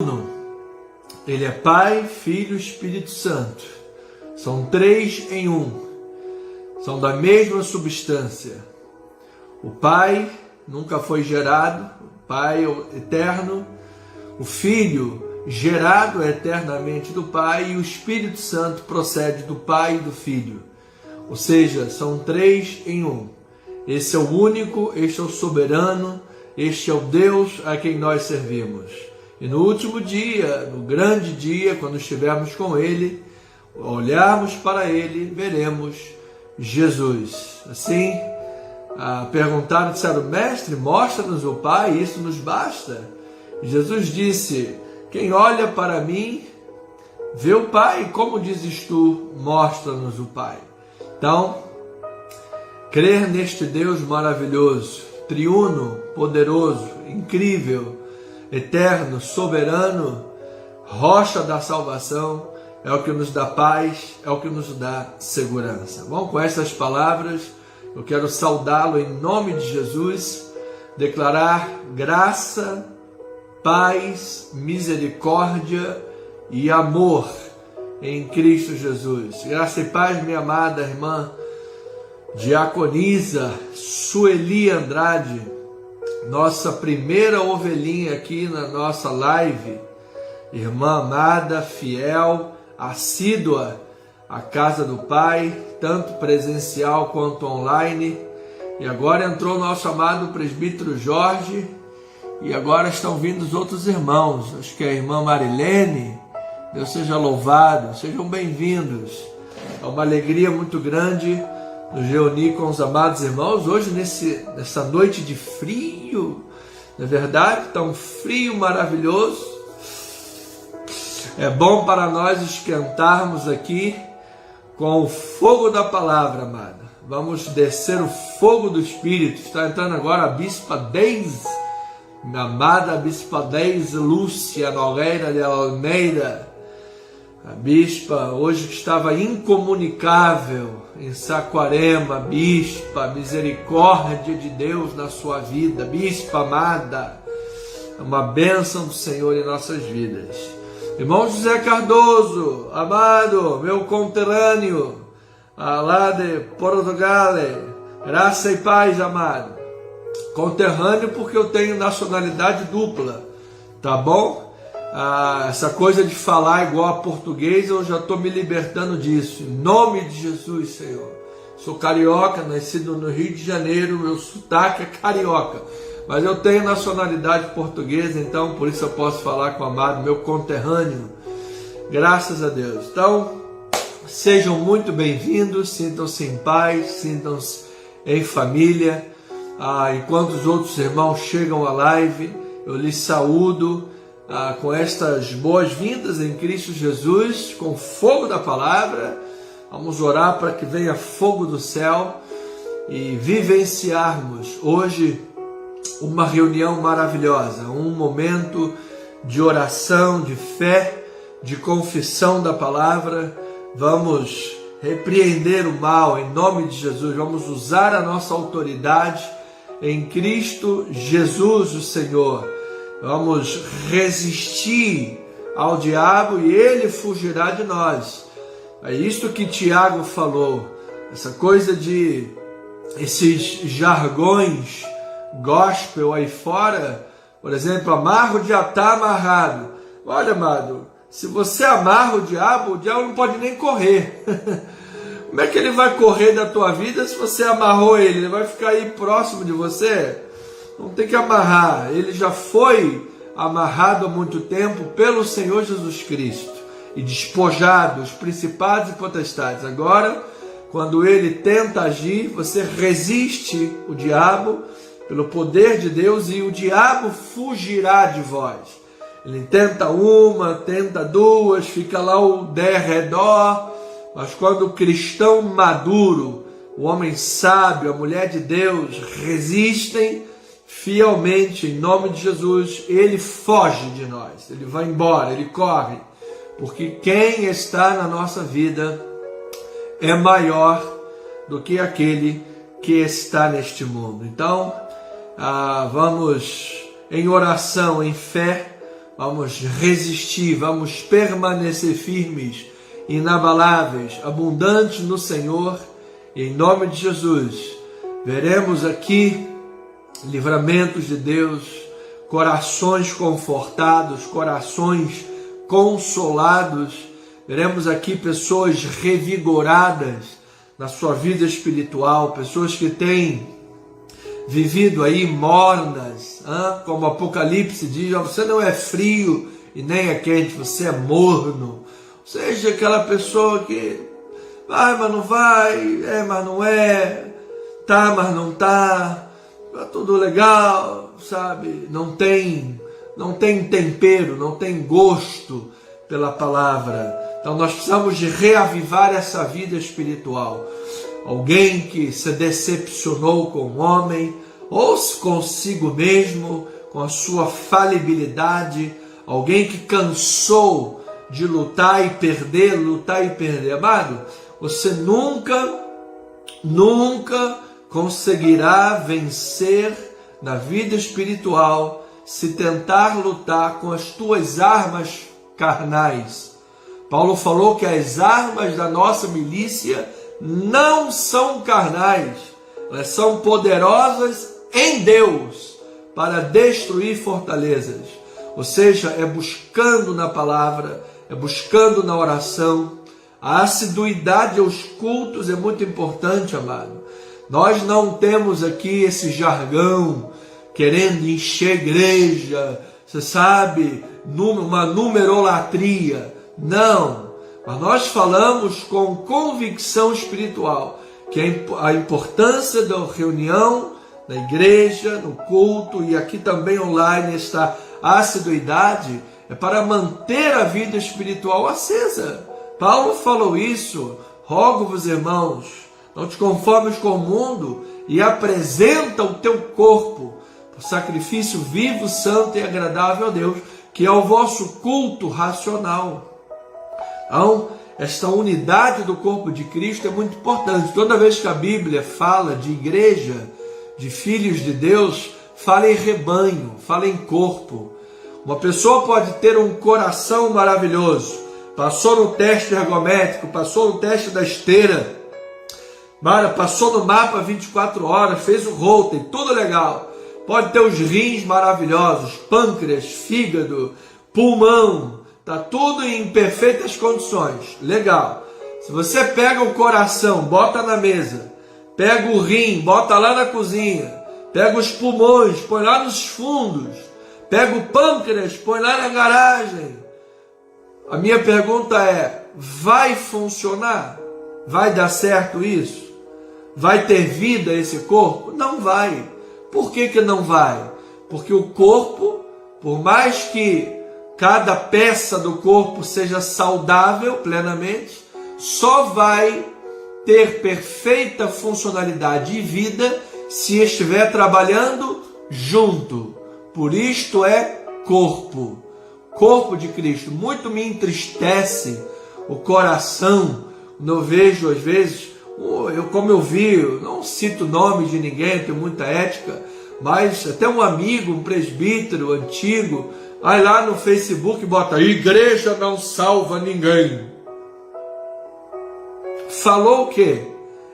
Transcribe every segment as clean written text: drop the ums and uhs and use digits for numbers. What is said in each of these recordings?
triuno. Ele é Pai, Filho e Espírito Santo. São três em um. São da mesma substância. O Pai nunca foi gerado, o Pai é eterno. O Filho, gerado eternamente do Pai, e o Espírito Santo procede do Pai e do Filho. Ou seja, são três em um. Esse é o único, este é o soberano, este é o Deus a quem nós servimos. E no último dia, no grande dia, quando estivermos com Ele, olharmos para Ele, veremos Jesus. Assim, perguntaram, disseram: Mestre, mostra-nos o Pai, isso nos basta. Jesus disse: quem olha para mim, vê o Pai. Como dizes tu, mostra-nos o Pai. Então, crer neste Deus maravilhoso, triuno, poderoso, incrível, eterno, soberano, rocha da salvação, é o que nos dá paz, é o que nos dá segurança. Bom, com essas palavras, eu quero saudá-lo em nome de Jesus, declarar graça, paz, misericórdia e amor em Cristo Jesus. Graça e paz, minha amada irmã Diaconisa Sueli Andrade, nossa primeira ovelhinha aqui na nossa live, irmã amada, fiel, assídua à casa do Pai, tanto presencial quanto online. E agora entrou o nosso amado presbítero Jorge, e agora estão vindo os outros irmãos. Acho que é a irmã Marilene. Deus seja louvado, sejam bem-vindos. É uma alegria muito grande nos reunir com os amados irmãos hoje nessa noite de frio. Na verdade, está um frio maravilhoso. É bom para nós esquentarmos aqui com o fogo da palavra, amada. Vamos descer o fogo do Espírito. Está entrando agora a Bispa Deise, minha amada Bispa Deise Lúcia Nogueira de Almeida. A bispa, hoje que estava incomunicável em Saquarema. Bispa, misericórdia de Deus na sua vida. Bispa amada, é uma bênção do Senhor em nossas vidas. Irmão José Cardoso, amado, meu conterrâneo, lá de Portugal, graça e paz, amado. Conterrâneo porque eu tenho nacionalidade dupla, tá bom? Essa coisa de falar igual a português, eu já estou me libertando disso, em nome de Jesus, Senhor. Sou carioca, nascido no Rio de Janeiro, meu sotaque é carioca, mas eu tenho nacionalidade portuguesa, então por isso eu posso falar com o amado, meu conterrâneo, graças a Deus. Então, sejam muito bem-vindos, sintam-se em paz, sintam-se em família. Enquanto os outros irmãos chegam à live, eu lhes saúdo com estas boas-vindas em Cristo Jesus, com fogo da palavra. Vamos orar para que venha fogo do céu e vivenciarmos hoje uma reunião maravilhosa, um momento de oração, de fé, de confissão da palavra. Vamos repreender o mal em nome de Jesus, vamos usar a nossa autoridade em Cristo Jesus, o Senhor. Vamos resistir ao diabo e ele fugirá de nós. É isto que Tiago falou, essa coisa de esses jargões gospel aí fora. Por exemplo, amarro já está amarrado. Olha, amado, se você amarra o diabo não pode nem correr. Como é que ele vai correr da tua vida se você amarrou ele? Ele vai ficar aí próximo de você? Não tem que amarrar. Ele já foi amarrado há muito tempo pelo Senhor Jesus Cristo e despojado os principados e potestades. Agora, quando ele tenta agir, você resiste o diabo pelo poder de Deus e o diabo fugirá de vós. Ele tenta uma, tenta duas, fica lá o derredor, mas quando o cristão maduro, o homem sábio, a mulher de Deus resistem fielmente em nome de Jesus, ele foge de nós, ele vai embora, ele corre, porque quem está na nossa vida é maior do que aquele que está neste mundo. Então, vamos em oração, em fé, vamos resistir, vamos permanecer firmes, inabaláveis, abundantes no Senhor. E em nome de Jesus, veremos aqui livramentos de Deus, corações confortados, corações consolados. Veremos aqui pessoas revigoradas na sua vida espiritual, pessoas que têm vivido aí mornas, como o Apocalipse diz, você não é frio e nem é quente, você é morno. Ou seja, aquela pessoa que vai, mas não vai, é, mas não é, tá, mas não tá tudo legal, sabe? Não tem tempero, não tem gosto pela palavra. Então nós precisamos de reavivar essa vida espiritual. Alguém que se decepcionou com o homem, ou consigo mesmo, com a sua falibilidade, alguém que cansou de lutar e perder. Amado, você nunca conseguirá vencer na vida espiritual se tentar lutar com as tuas armas carnais. Paulo falou que as armas da nossa milícia não são carnais, elas são poderosas em Deus para destruir fortalezas. Ou seja, é buscando na palavra, é buscando na oração. A assiduidade aos cultos é muito importante, amado. Nós não temos aqui esse jargão querendo encher a igreja, você sabe, uma numerolatria. Não, mas nós falamos com convicção espiritual que a importância da reunião na igreja, no culto e aqui também online, esta assiduidade é para manter a vida espiritual acesa. Paulo falou isso: rogo-vos, irmãos, não te conformes com o mundo e apresenta o teu corpo por sacrifício vivo, santo e agradável a Deus, que é o vosso culto racional. Então, esta unidade do corpo de Cristo é muito importante. Toda vez que a Bíblia fala de igreja, de filhos de Deus, fala em rebanho, fala em corpo. Uma pessoa pode ter um coração maravilhoso, passou no teste ergométrico, passou no teste da esteira, passou no mapa 24 horas, fez o Holter, tudo legal. Pode ter os rins maravilhosos, pâncreas, fígado, pulmão, está tudo em perfeitas condições, legal. Se você pega o coração, bota na mesa, pega o rim, bota lá na cozinha, pega os pulmões, põe lá nos fundos, pega o pâncreas, põe lá na garagem. A minha pergunta é, vai funcionar? Vai dar certo isso? Vai ter vida esse corpo? Não vai. Por que não vai? Porque o corpo, por mais que cada peça do corpo seja saudável plenamente, só vai ter perfeita funcionalidade e vida se estiver trabalhando junto. Por isto é corpo de Cristo. Muito me entristece o coração quando eu vejo, às vezes, como eu vi, eu não cito o nome de ninguém, tenho muita ética, mas até um amigo, um presbítero antigo, aí lá no Facebook bota: igreja não salva ninguém. Falou o quê?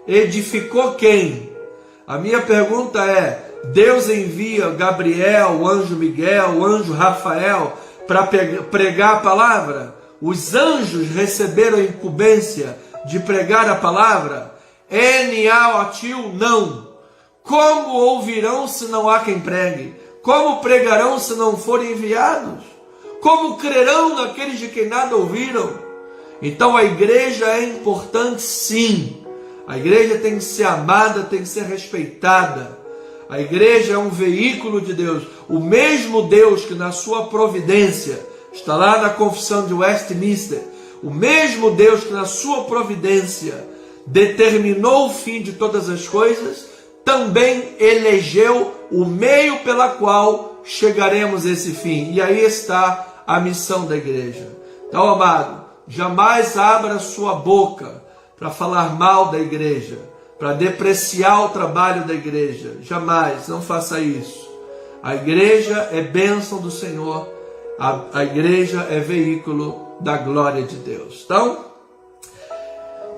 Edificou quem? A minha pergunta é: Deus envia Gabriel, o anjo Miguel, o anjo Rafael para pregar a palavra? Os anjos receberam a incumbência de pregar a palavra? N.A.O.T.I.U. não. Como ouvirão se não há quem pregue? Como pregarão se não forem enviados? Como crerão naqueles de quem nada ouviram? Então a igreja é importante, sim. A igreja tem que ser amada, tem que ser respeitada. A igreja é um veículo de Deus. O mesmo Deus que na sua providência, está lá na Confissão de Westminster, o mesmo Deus que na sua providência determinou o fim de todas as coisas, também elegeu o meio pela qual chegaremos a esse fim. E aí está a missão da igreja. Então, amado, jamais abra sua boca para falar mal da igreja, para depreciar o trabalho da igreja. Jamais, não faça isso. A igreja é bênção do Senhor, A igreja é veículo da glória de Deus. Então,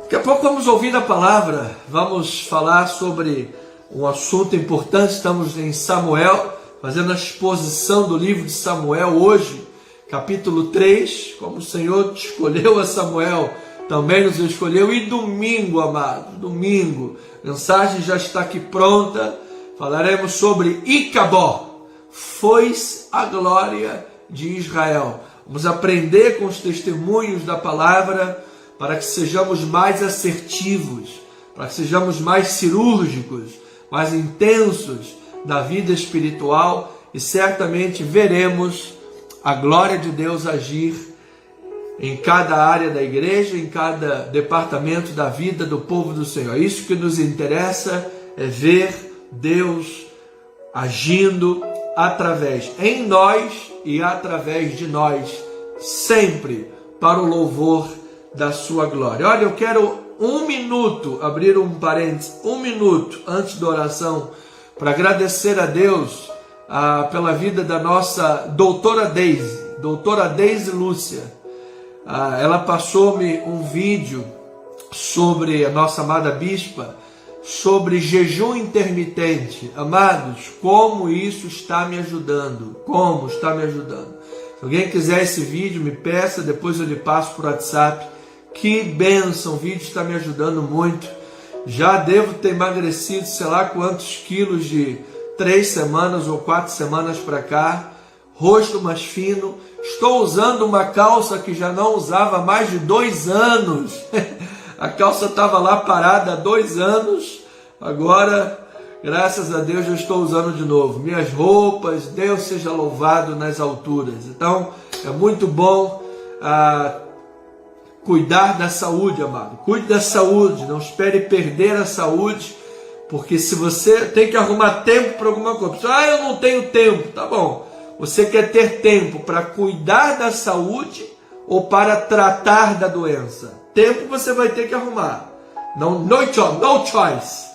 daqui a pouco vamos ouvir a palavra, vamos falar sobre um assunto importante. Estamos em Samuel, fazendo a exposição do livro de Samuel hoje, capítulo 3, como o Senhor te escolheu a Samuel, também nos escolheu. E domingo, amados, domingo, a mensagem já está aqui pronta, falaremos sobre Icabó, foi-se a glória de Israel. Vamos aprender com os testemunhos da palavra para que sejamos mais assertivos, para que sejamos mais cirúrgicos, mais intensos na vida espiritual, e certamente veremos a glória de Deus agir em cada área da igreja, em cada departamento da vida do povo do Senhor. Isso que nos interessa é ver Deus agindo em nós e através de nós, sempre para o louvor da sua glória. Olha, eu quero abrir um parênteses, 1 minuto antes da oração, para agradecer a Deus pela vida da nossa doutora Deise Lúcia. Ela passou-me um vídeo sobre a nossa amada bispa, sobre jejum intermitente. Amados, como isso está me ajudando, Se alguém quiser esse vídeo, me peça, depois eu lhe passo por WhatsApp. Que bênção, o vídeo está me ajudando muito. Já devo ter emagrecido sei lá quantos quilos de 3 semanas ou 4 semanas para cá. Rosto mais fino. Estou usando uma calça que já não usava há mais de 2 anos. A calça estava lá parada há 2 anos. Agora, graças a Deus, eu estou usando de novo. Minhas roupas, Deus seja louvado nas alturas. Então, é muito bom cuidar da saúde, amado. Cuide da saúde, não espere perder a saúde, porque se você tem que arrumar tempo para alguma coisa, eu não tenho tempo, tá bom. Você quer ter tempo para cuidar da saúde ou para tratar da doença? Tempo você vai ter que arrumar. No choice,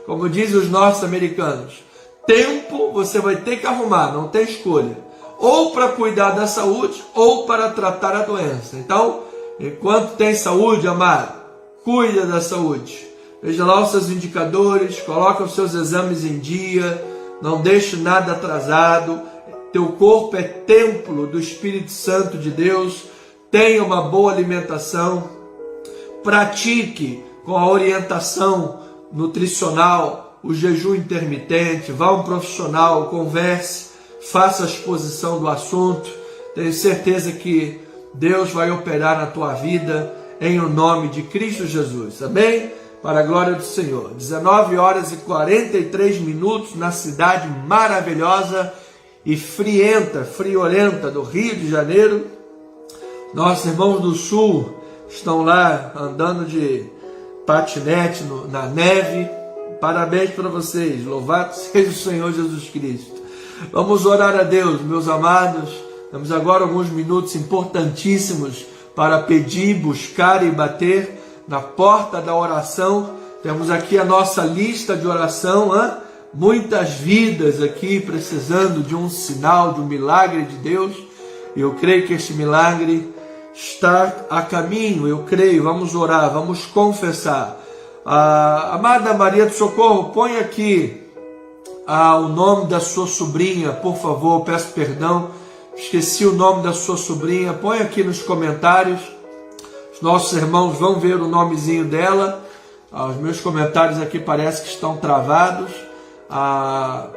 como dizem os norte-americanos. Tempo você vai ter que arrumar, não tem escolha. Ou para cuidar da saúde, ou para tratar a doença. Então, enquanto tem saúde, amado, cuida da saúde. Veja lá os seus indicadores, coloca os seus exames em dia, não deixe nada atrasado. Teu corpo é templo do Espírito Santo de Deus. Tenha uma boa alimentação. Pratique com a orientação nutricional o jejum intermitente. Vá a um profissional, converse. Faça a exposição do assunto. Tenho certeza que Deus vai operar na tua vida em o nome de Cristo Jesus. Amém? Para a glória do Senhor. 19h43 na cidade maravilhosa e friorenta do Rio de Janeiro. Nossos irmãos do Sul estão lá andando de patinete na neve. Parabéns para vocês. Louvado seja o Senhor Jesus Cristo. Vamos orar a Deus, meus amados. Temos agora alguns minutos importantíssimos para pedir, buscar e bater na porta da oração. Temos aqui a nossa lista de oração. Muitas vidas aqui precisando de um sinal, de um milagre de Deus. E eu creio que este milagre está a caminho. Eu creio. Vamos orar, vamos confessar. Amada Maria do Socorro, põe aqui o nome da sua sobrinha, por favor. Peço perdão, esqueci o nome da sua sobrinha. Põe aqui nos comentários. Os nossos irmãos vão ver o nomezinho dela. Os meus comentários aqui parece que estão travados,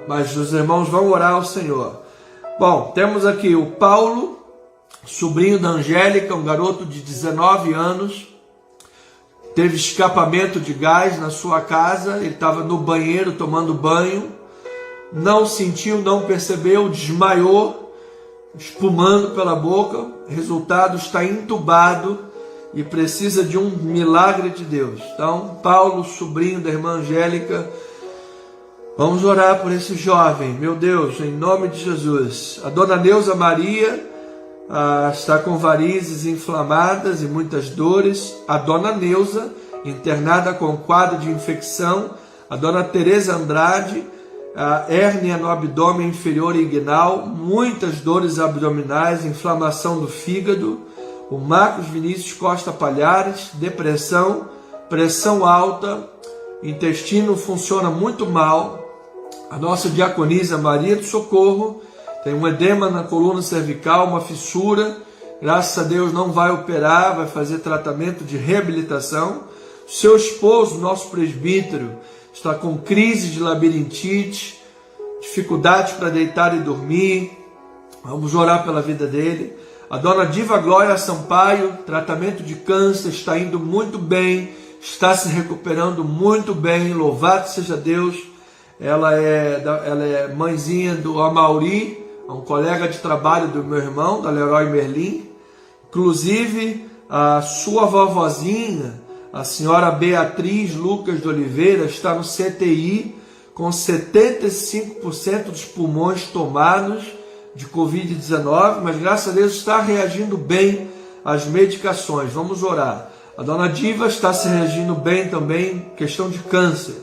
mas os irmãos vão orar ao Senhor. Bom, temos aqui o Paulo, sobrinho da Angélica, um garoto de 19 anos. Teve escapamento de gás na sua casa. Ele estava no banheiro tomando banho. Não sentiu, não percebeu, desmaiou, espumando pela boca. Resultado, está entubado e precisa de um milagre de Deus. Então, Paulo, sobrinho da irmã Angélica, vamos orar por esse jovem. Meu Deus, em nome de Jesus. A dona Neuza Maria está com varizes inflamadas e muitas dores. A dona Neuza, internada com quadro de infecção. A dona Tereza Andrade, hérnia no abdômen inferior e inguinal, muitas dores abdominais, inflamação do fígado. O Marcos Vinícius Costa Palhares, depressão, pressão alta, intestino funciona muito mal. A nossa diaconisa Maria do Socorro tem um edema na coluna cervical, uma fissura. Graças a Deus não vai operar, vai fazer tratamento de reabilitação. Seu esposo, nosso presbítero, está com crise de labirintite, dificuldade para deitar e dormir. Vamos orar pela vida dele. A dona Diva Glória Sampaio, tratamento de câncer, está indo muito bem, está se recuperando muito bem, louvado seja Deus. Ela é mãezinha do Amauri, um colega de trabalho do meu irmão, da Leroy Merlin. Inclusive, a sua vovozinha, a senhora Beatriz Lucas de Oliveira, está no CTI com 75% dos pulmões tomados de Covid-19, mas graças a Deus está reagindo bem às medicações. Vamos orar. A dona Diva está se reagindo bem também, questão de câncer.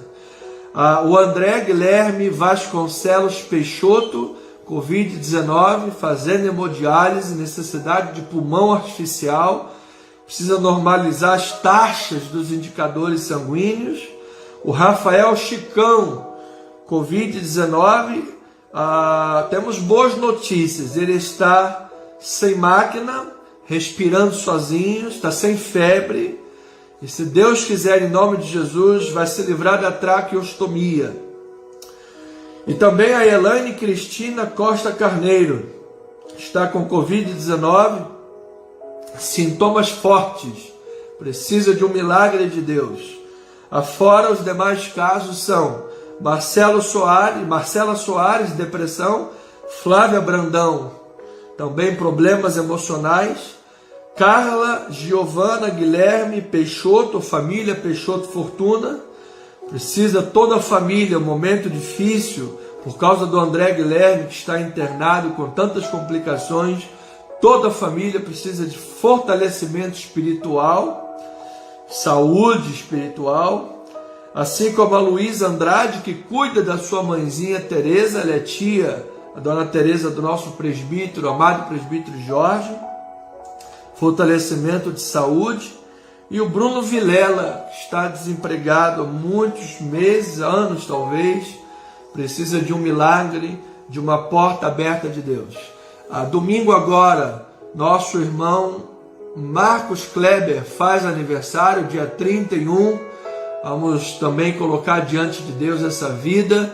O André Guilherme Vasconcelos Peixoto, Covid-19, fazendo hemodiálise, necessidade de pulmão artificial, precisa normalizar as taxas dos indicadores sanguíneos. O Rafael Chicão, Covid-19, temos boas notícias, ele está sem máquina, respirando sozinho, está sem febre, e se Deus quiser, em nome de Jesus, vai se livrar da traqueostomia. E também a Elaine Cristina Costa Carneiro está com Covid-19, sintomas fortes, precisa de um milagre de Deus. Afora, os demais casos são Marcela Soares, depressão, Flávia Brandão, também problemas emocionais, Carla Giovana Guilherme Peixoto, família Peixoto Fortuna, precisa toda a família, um momento difícil, por causa do André Guilherme, que está internado com tantas complicações. Toda a família precisa de fortalecimento espiritual, saúde espiritual, assim como a Luísa Andrade, que cuida da sua mãezinha Tereza, ela é tia, a dona Tereza do nosso presbítero, amado presbítero Jorge, fortalecimento de saúde. E o Bruno Vilela, que está desempregado há muitos meses, anos talvez, precisa de um milagre, de uma porta aberta de Deus. Domingo agora, nosso irmão Marcos Kleber faz aniversário, dia 31. Vamos também colocar diante de Deus essa vida.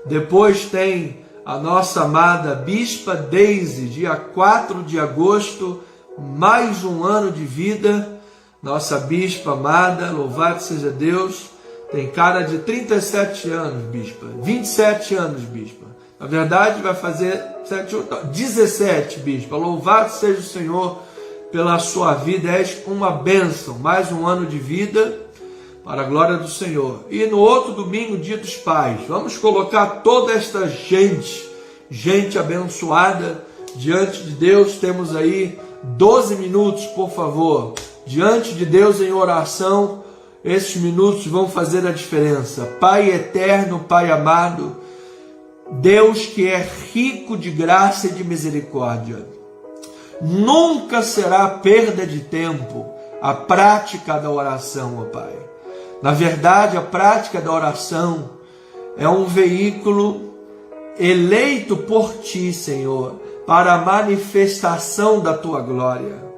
Depois tem a nossa amada Bispa Deise, dia 4 de agosto, mais um ano de vida. Nossa bispa amada, louvado seja Deus, tem cara de 37 anos, bispa, 27 anos, bispa. Na verdade, vai fazer 17, bispa. Louvado seja o Senhor pela sua vida, és uma bênção, mais um ano de vida, para a glória do Senhor. E no outro domingo, dia dos pais, vamos colocar toda esta gente abençoada, diante de Deus. Temos aí 12 minutos, por favor, diante de Deus em oração. Esses minutos vão fazer a diferença. Pai eterno, Pai amado, Deus que é rico de graça e de misericórdia, nunca será perda de tempo a prática da oração, ó Pai. Na verdade, a prática da oração é um veículo eleito por Ti, Senhor, para a manifestação da Tua glória.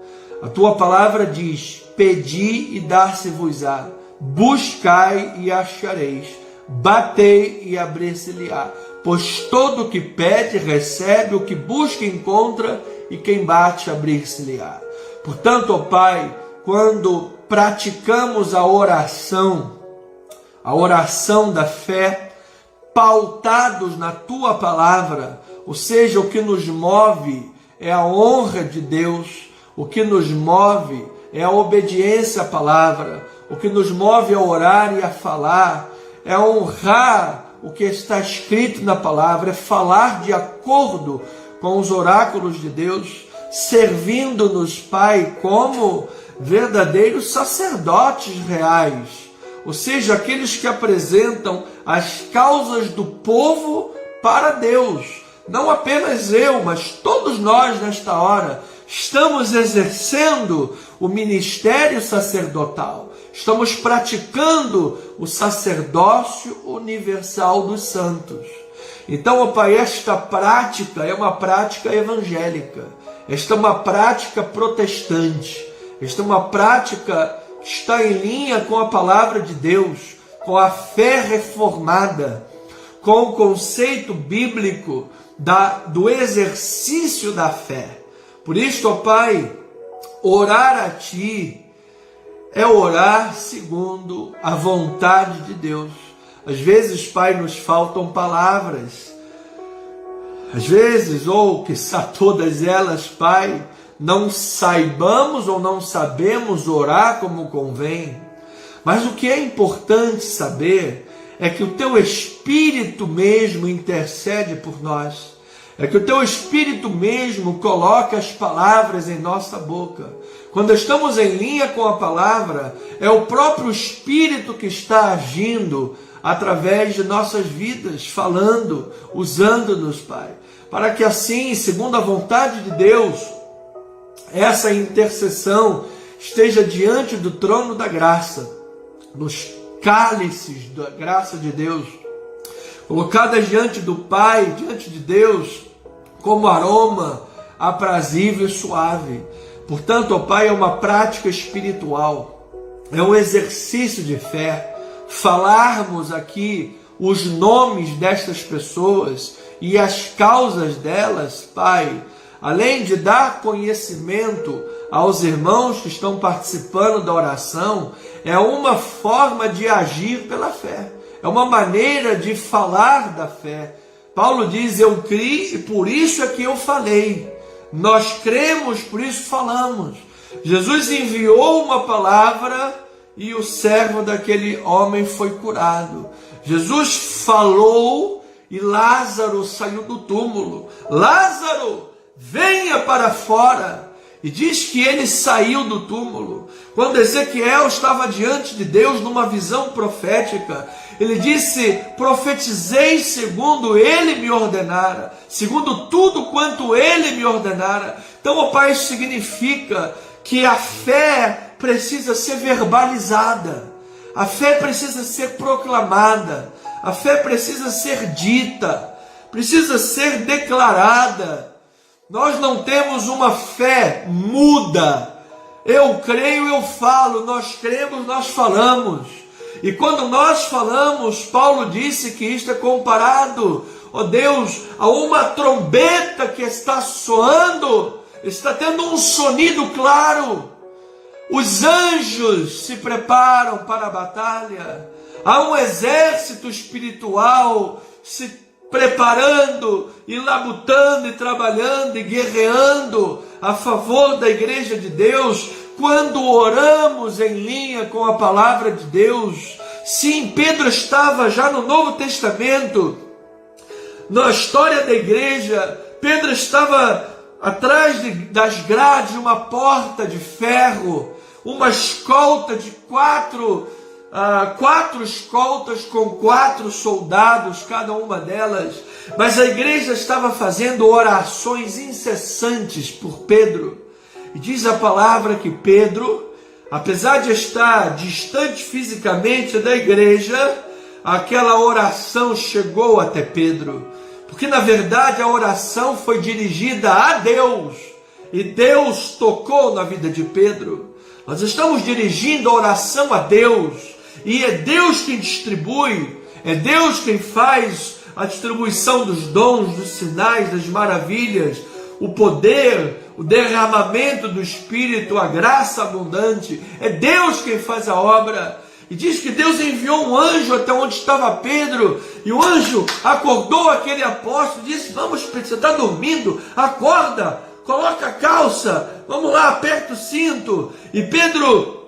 A Tua palavra diz: pedi e dar-se-vos-á, buscai e achareis, batei e abrir-se-lhe-á. Pois todo o que pede recebe, o que busca encontra, e quem bate abrir-se-lhe-á. Portanto, ó Pai, quando praticamos a oração da fé, pautados na Tua palavra, ou seja, o que nos move é a honra de Deus, o que nos move é a obediência à palavra, o que nos move a orar e a falar, é honrar o que está escrito na palavra, é falar de acordo com os oráculos de Deus, servindo-nos, Pai, como verdadeiros sacerdotes reais, ou seja, aqueles que apresentam as causas do povo para Deus. Não apenas eu, mas todos nós nesta hora estamos exercendo o ministério sacerdotal. Estamos praticando o sacerdócio universal dos santos. Então, ó Pai, esta prática é uma prática evangélica. Esta é uma prática protestante. Esta é uma prática que está em linha com a palavra de Deus, com a fé reformada, com o conceito bíblico do exercício da fé. Por isso, ó Pai, orar a Ti é orar segundo a vontade de Deus. Às vezes, Pai, nos faltam palavras. Às vezes, ou quiçá todas elas, Pai, não saibamos ou não sabemos orar como convém. Mas o que é importante saber é que o Teu Espírito mesmo intercede por nós. É que o Teu Espírito mesmo coloca as palavras em nossa boca. Quando estamos em linha com a palavra, é o próprio Espírito que está agindo através de nossas vidas, falando, usando-nos, Pai. Para que assim, segundo a vontade de Deus, essa intercessão esteja diante do trono da graça, nos cálices da graça de Deus, colocadas diante do Pai, diante de Deus, como aroma aprazível e suave. Portanto, ó Pai, é uma prática espiritual, é um exercício de fé. Falarmos aqui os nomes destas pessoas e as causas delas, Pai, além de dar conhecimento aos irmãos que estão participando da oração, é uma forma de agir pela fé, é uma maneira de falar da fé. Paulo diz, eu criei e por isso é que eu falei. Nós cremos, por isso falamos. Jesus enviou uma palavra e o servo daquele homem foi curado. Jesus falou e Lázaro saiu do túmulo. Lázaro, venha para fora. E diz que ele saiu do túmulo. Quando Ezequiel estava diante de Deus numa visão profética, ele disse, profetizei segundo ele me ordenara, segundo tudo quanto ele me ordenara. Então, ó Pai, isso significa que a fé precisa ser verbalizada, a fé precisa ser proclamada, a fé precisa ser dita, precisa ser declarada. Nós não temos uma fé muda. Eu creio, eu falo, nós cremos, nós falamos. E quando nós falamos, Paulo disse que isto é comparado, ó Deus, a uma trombeta que está soando, está tendo um sonido claro. Os anjos se preparam para a batalha. Há um exército espiritual se preparando e labutando e trabalhando e guerreando a favor da igreja de Deus, quando oramos em linha com a palavra de Deus. Sim, Pedro estava já no Novo Testamento, na história da igreja. Pedro estava atrás das grades de uma porta de ferro, uma escolta de quatro escoltas com 4 soldados, cada uma delas. Mas a igreja estava fazendo orações incessantes por Pedro. E diz a palavra que Pedro, apesar de estar distante fisicamente da igreja, aquela oração chegou até Pedro. Porque na verdade a oração foi dirigida a Deus. E Deus tocou na vida de Pedro. Nós estamos dirigindo a oração a Deus. E é Deus quem distribui, é Deus quem faz a distribuição dos dons, dos sinais, das maravilhas, o poder, o derramamento do Espírito, a graça abundante. É Deus quem faz a obra. E diz que Deus enviou um anjo até onde estava Pedro, e o anjo acordou aquele apóstolo e disse, vamos, você está dormindo, acorda, coloca a calça, vamos lá, aperta o cinto. E Pedro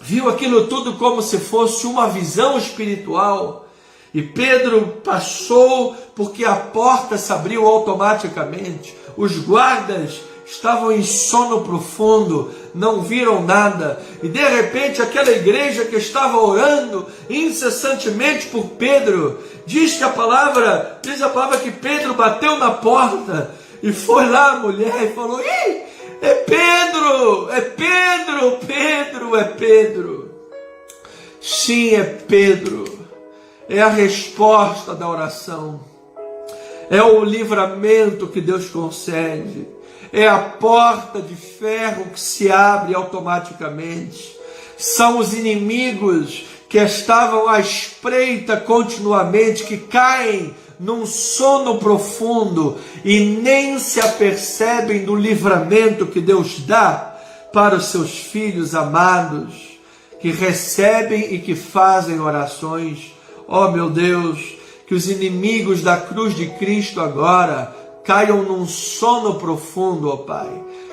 viu aquilo tudo como se fosse uma visão espiritual. E Pedro passou porque a porta se abriu automaticamente. Os guardas estavam em sono profundo, não viram nada, e de repente aquela igreja que estava orando incessantemente por Pedro, diz a palavra que Pedro bateu na porta, e foi lá a mulher e falou: "Ih, é Pedro, é Pedro, Pedro, é Pedro." Sim, é Pedro, é a resposta da oração, é o livramento que Deus concede, é a porta de ferro que se abre automaticamente. São os inimigos que estavam à espreita continuamente, que caem num sono profundo e nem se apercebem do livramento que Deus dá para os seus filhos amados, que recebem e que fazem orações. Oh meu Deus, que os inimigos da cruz de Cristo agora caiam num sono profundo, ó Pai,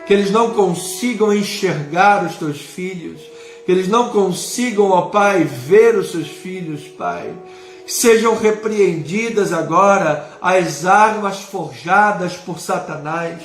que eles não consigam enxergar os teus filhos, que eles não consigam, ó Pai, ver os seus filhos, Pai. Sejam repreendidas agora as armas forjadas por Satanás,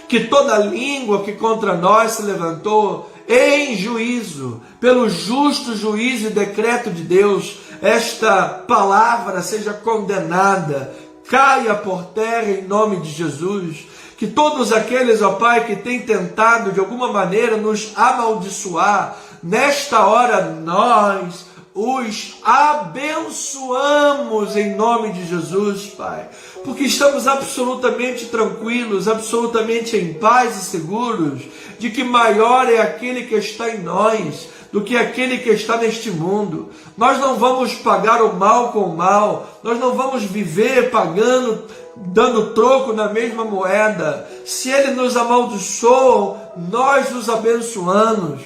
que toda língua que contra nós se levantou em juízo, pelo justo juízo e decreto de Deus, esta palavra seja condenada, caia por terra em nome de Jesus. Que todos aqueles, ó Pai, que têm tentado de alguma maneira nos amaldiçoar, nesta hora nós os abençoamos em nome de Jesus, Pai, porque estamos absolutamente tranquilos, absolutamente em paz e seguros, de que maior é aquele que está em nós do que aquele que está neste mundo. Nós não vamos pagar o mal com o mal, nós não vamos viver pagando, dando troco na mesma moeda. Se ele nos amaldiçoam, nós os abençoamos.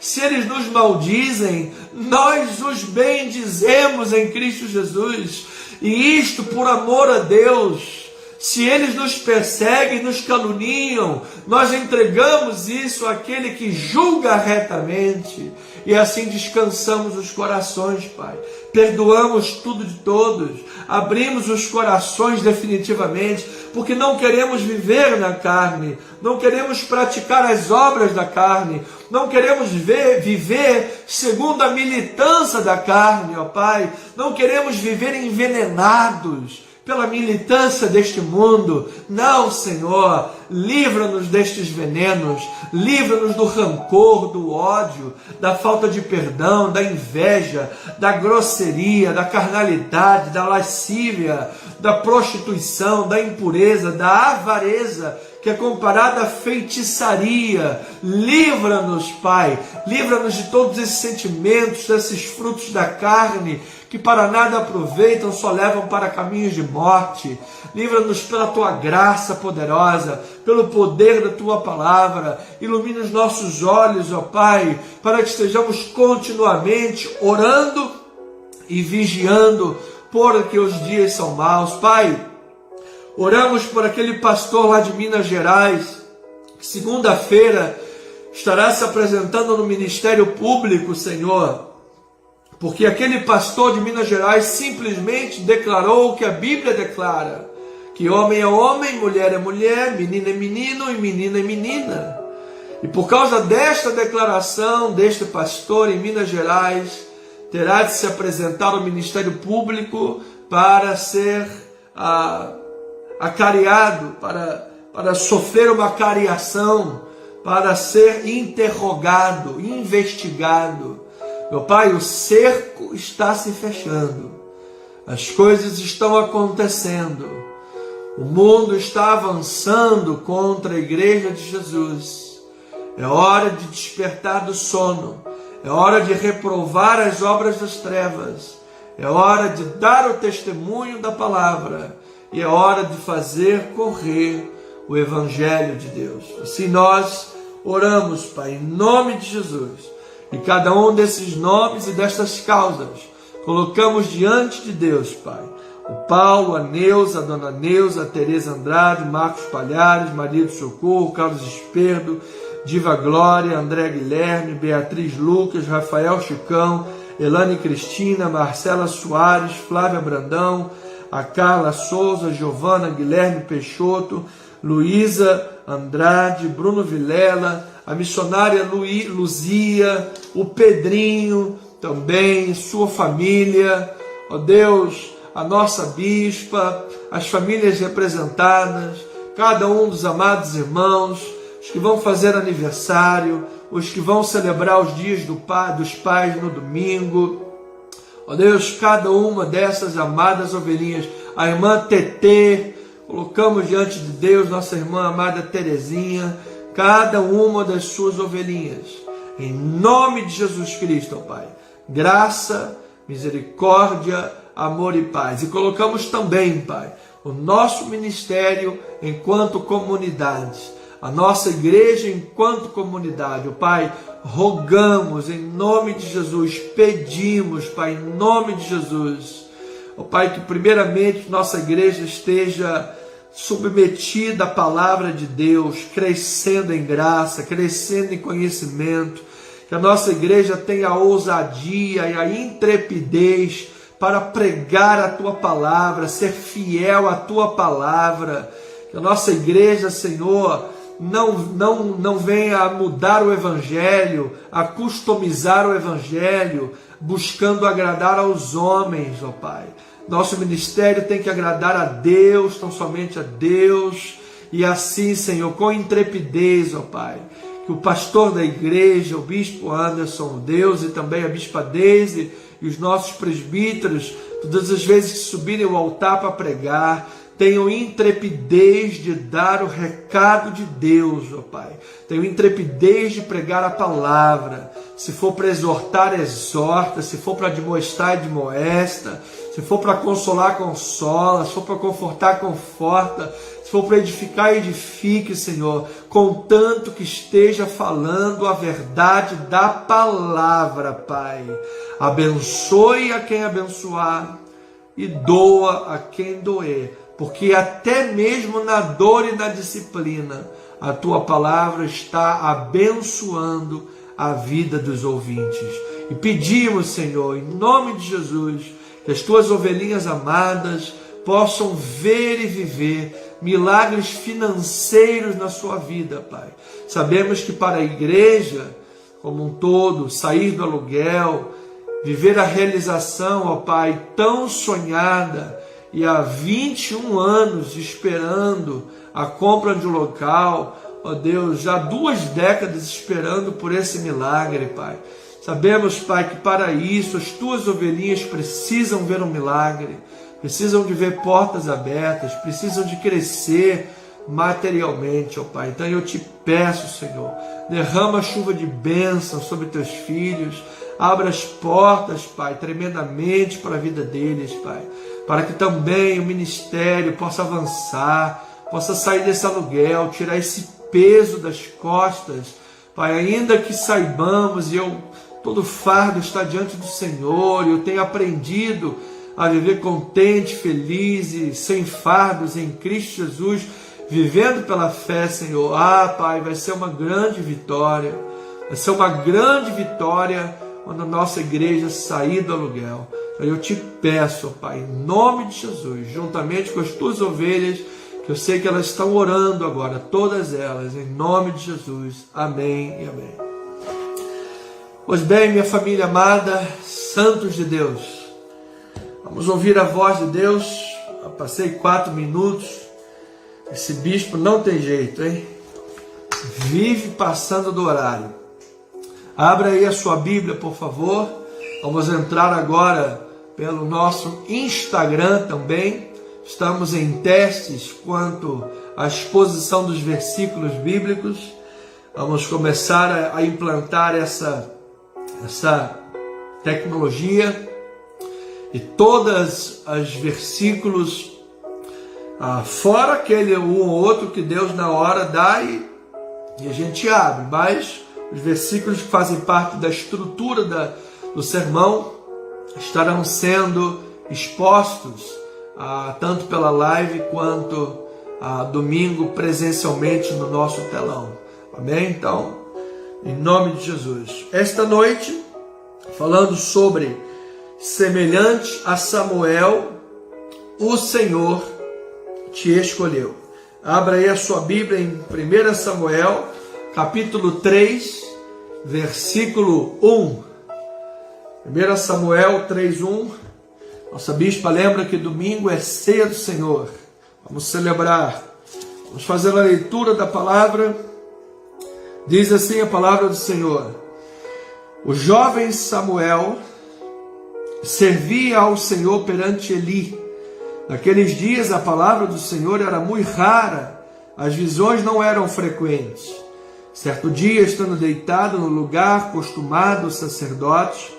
Se eles nos maldizem, nós os bendizemos em Cristo Jesus. E isto por amor a Deus. Se eles nos perseguem, nos caluniam, nós entregamos isso àquele que julga retamente. E assim descansamos os corações, Pai. Perdoamos tudo de todos. Abrimos os corações definitivamente, porque não queremos viver na carne. Não queremos praticar as obras da carne. Não queremos viver segundo a militância da carne, ó Pai. Não queremos viver envenenados pela militância deste mundo. Não, Senhor, livra-nos destes venenos, livra-nos do rancor, do ódio, da falta de perdão, da inveja, da grosseria, da carnalidade, da lascívia, da prostituição, da impureza, da avareza, que é comparada à feitiçaria. Livra-nos, Pai, livra-nos de todos esses sentimentos, desses frutos da carne, que para nada aproveitam, só levam para caminhos de morte. Livra-nos pela Tua graça poderosa, pelo poder da Tua palavra. Ilumina os nossos olhos, ó Pai, para que estejamos continuamente orando e vigiando, porque os dias são maus. Pai, oramos por aquele pastor lá de Minas Gerais, que segunda-feira estará se apresentando no Ministério Público, Senhor, porque aquele pastor de Minas Gerais simplesmente declarou o que a Bíblia declara, que homem é homem, mulher é mulher, menino é menino e menina é menina. E por causa desta declaração deste pastor em Minas Gerais, terá de se apresentar ao Ministério Público para ser acariado, para sofrer uma cariação, para ser interrogado, investigado. Meu Pai, o cerco está se fechando, as coisas estão acontecendo, o mundo está avançando contra a Igreja de Jesus. É hora de despertar do sono, é hora de reprovar as obras das trevas, é hora de dar o testemunho da palavra, e é hora de fazer correr o Evangelho de Deus. Assim nós oramos, Pai, em nome de Jesus. E cada um desses nomes e destas causas colocamos diante de Deus, Pai. O Paulo, a Neuza, a Dona Neuza, a Tereza Andrade, Marcos Palhares, Maria do Socorro, Carlos Esperdo, Diva Glória, André Guilherme, Beatriz Lucas, Rafael Chicão, Elane Cristina, Marcela Soares, Flávia Brandão, a Carla Souza, Giovana Guilherme Peixoto, Luísa Andrade, Bruno Vilela, a missionária Luzia, o Pedrinho também, sua família, ó Deus, a nossa bispa, as famílias representadas, cada um dos amados irmãos, os que vão fazer aniversário, os que vão celebrar os dias dos pais no domingo. Ó Deus, cada uma dessas amadas ovelhinhas, a irmã Tetê, colocamos diante de Deus nossa irmã amada Terezinha, cada uma das suas ovelhinhas, em nome de Jesus Cristo, ó Pai, graça, misericórdia, amor e paz. E colocamos também, Pai, o nosso ministério enquanto comunidade, a nossa igreja enquanto comunidade, ó Pai, rogamos em nome de Jesus, pedimos, Pai, em nome de Jesus, ó Pai, que primeiramente nossa igreja esteja submetida à palavra de Deus, crescendo em graça, crescendo em conhecimento, que a nossa igreja tenha a ousadia e a intrepidez para pregar a Tua palavra, ser fiel à Tua palavra, que a nossa igreja, Senhor, não venha a mudar o Evangelho, a customizar o Evangelho, buscando agradar aos homens, ó Pai. Nosso ministério tem que agradar a Deus, tão somente a Deus, e assim, Senhor, com intrepidez, ó Pai, que o pastor da igreja, o bispo Anderson, Deus, e também a bispa Deise, e os nossos presbíteros, todas as vezes que subirem ao altar para pregar, tenham intrepidez de dar o recado de Deus, ó Pai. Tenham intrepidez de pregar a palavra. Se for para exortar, exorta. Se for para admoestar, admoesta. Se for para consolar, consola. Se for para confortar, conforta. Se for para edificar, edifique, Senhor. Contanto que esteja falando a verdade da palavra, Pai. Abençoe a quem abençoar e doa a quem doer. Porque até mesmo na dor e na disciplina, a Tua palavra está abençoando a vida dos ouvintes. E pedimos, Senhor, em nome de Jesus, que as Tuas ovelhinhas amadas possam ver e viver milagres financeiros na sua vida, Pai. Sabemos que para a igreja, como um todo, sair do aluguel, viver a realização, ó Pai, tão sonhada, e há 21 anos esperando a compra de um local, ó Deus, já 2 décadas esperando por esse milagre, Pai. Sabemos, Pai, que para isso as Tuas ovelhinhas precisam ver um milagre, precisam de ver portas abertas, precisam de crescer materialmente, ó Pai. Então eu te peço, Senhor, derrama a chuva de bênção sobre Teus filhos, abra as portas, Pai, tremendamente para a vida deles, Pai, para que também o ministério possa avançar, possa sair desse aluguel, tirar esse peso das costas, Pai, ainda que saibamos, e todo fardo está diante do Senhor, e eu tenho aprendido a viver contente, feliz e sem fardos em Cristo Jesus, vivendo pela fé, Senhor. Pai, vai ser uma grande vitória, vai ser uma grande vitória quando a nossa igreja sair do aluguel. Eu te peço, Pai, em nome de Jesus, juntamente com as Tuas ovelhas, que eu sei que elas estão orando agora, todas elas, em nome de Jesus. Amém e amém. Pois bem, minha família amada, santos de Deus, vamos ouvir a voz de Deus. Eu passei 4 minutos, esse bispo não tem jeito, hein? Vive passando do horário. Abra aí a sua Bíblia, por favor. Vamos entrar agora pelo nosso Instagram também. Estamos em testes quanto à exposição dos versículos bíblicos. Vamos começar a implantar essa tecnologia. E todos os versículos, fora aquele um ou outro que Deus na hora dá e a gente abre, mas os versículos que fazem parte da estrutura do sermão estarão sendo expostos tanto pela live quanto domingo presencialmente no nosso telão. Amém? Então, em nome de Jesus. Esta noite, falando sobre semelhante a Samuel, o Senhor te escolheu. Abra aí a sua Bíblia em 1 Samuel, capítulo 3, versículo 1. 1 Samuel 3:1. Nossa bispa lembra que domingo é ceia do Senhor. Vamos celebrar. Vamos fazer a leitura da palavra. Diz assim a palavra do Senhor: o jovem Samuel servia ao Senhor perante Eli. Naqueles dias a palavra do Senhor era muito rara, as visões não eram frequentes. Certo dia, estando deitado no lugar costumado o sacerdote,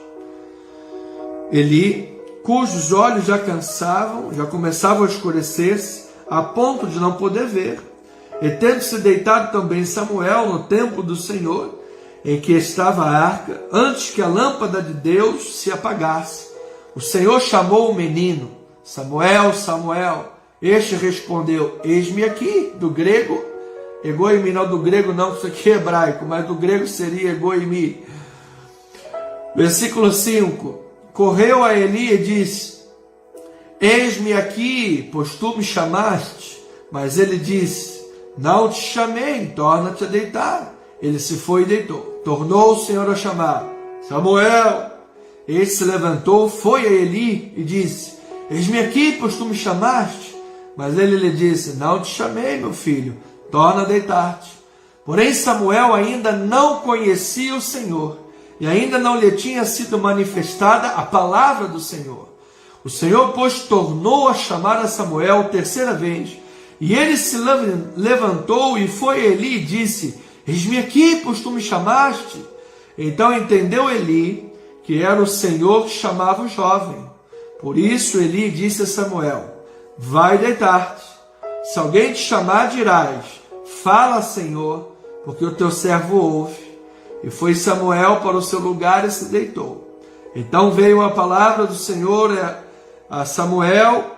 Eli, cujos olhos já cansavam, já começavam a escurecer-se, a ponto de não poder ver, e tendo-se deitado também Samuel no templo do Senhor, em que estava a arca, antes que a lâmpada de Deus se apagasse, o Senhor chamou o menino: Samuel, Samuel. Este respondeu: eis-me aqui. Do grego, egoimi, não do grego não, isso aqui é hebraico, mas do grego seria egoimi. Versículo 5. Correu a Eli e disse: eis-me aqui, pois tu me chamaste. Mas ele disse: não te chamei, torna-te a deitar. Ele se foi e deitou. Tornou o Senhor a chamar: Samuel. Ele se levantou, foi a Eli e disse: eis-me aqui, pois tu me chamaste. Mas ele lhe disse: não te chamei, meu filho, torna a deitar-te. Porém Samuel ainda não conhecia o Senhor, e ainda não lhe tinha sido manifestada a palavra do Senhor. O Senhor, pois, tornou a chamar a Samuel terceira vez, e ele se levantou e foi a Eli e disse: eis-me aqui, pois tu me chamaste. Então entendeu Eli que era o Senhor que chamava o jovem. Por isso Eli disse a Samuel: vai deitar-te. Se alguém te chamar, dirás: fala, Senhor, porque o teu servo ouve. E foi Samuel para o seu lugar e se deitou. Então veio a palavra do Senhor a Samuel.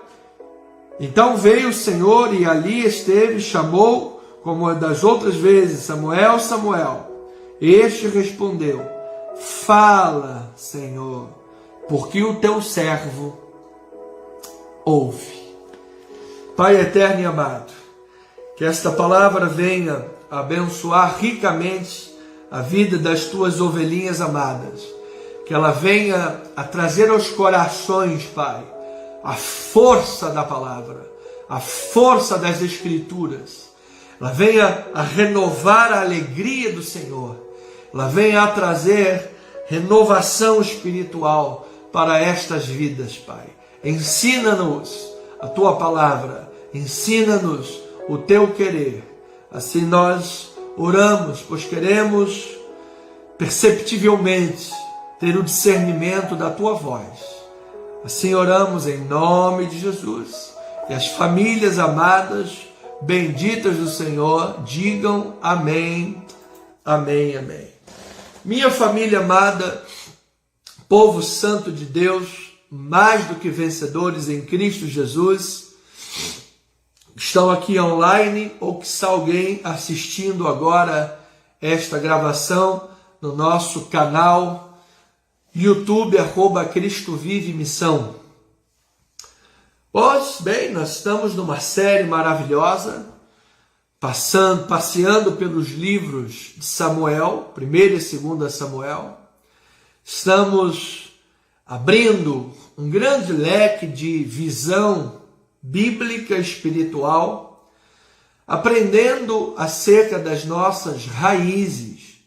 Então veio o Senhor e ali esteve, chamou, como das outras vezes: Samuel, Samuel. Este respondeu: fala, Senhor, porque o teu servo ouve. Pai eterno e amado, que esta palavra venha abençoar ricamente a vida das tuas ovelhinhas amadas, que ela venha a trazer aos corações, Pai, a força da palavra, a força das Escrituras. Ela venha a renovar a alegria do Senhor. Ela venha a trazer renovação espiritual para estas vidas, Pai. Ensina-nos a Tua palavra, ensina-nos o Teu querer. Assim nós oramos, pois queremos perceptivelmente ter o discernimento da Tua voz. Assim oramos em nome de Jesus. E as famílias amadas, benditas do Senhor, digam amém, amém, amém. Minha família amada, povo santo de Deus, mais do que vencedores em Cristo Jesus, estão aqui online ou que está alguém assistindo agora esta gravação no nosso canal YouTube, @Cristo Vive Missão. Pois bem, nós estamos numa série maravilhosa, passeando pelos livros de Samuel, 1 e 2 Samuel. Estamos abrindo um grande leque de visão bíblica espiritual, aprendendo acerca das nossas raízes,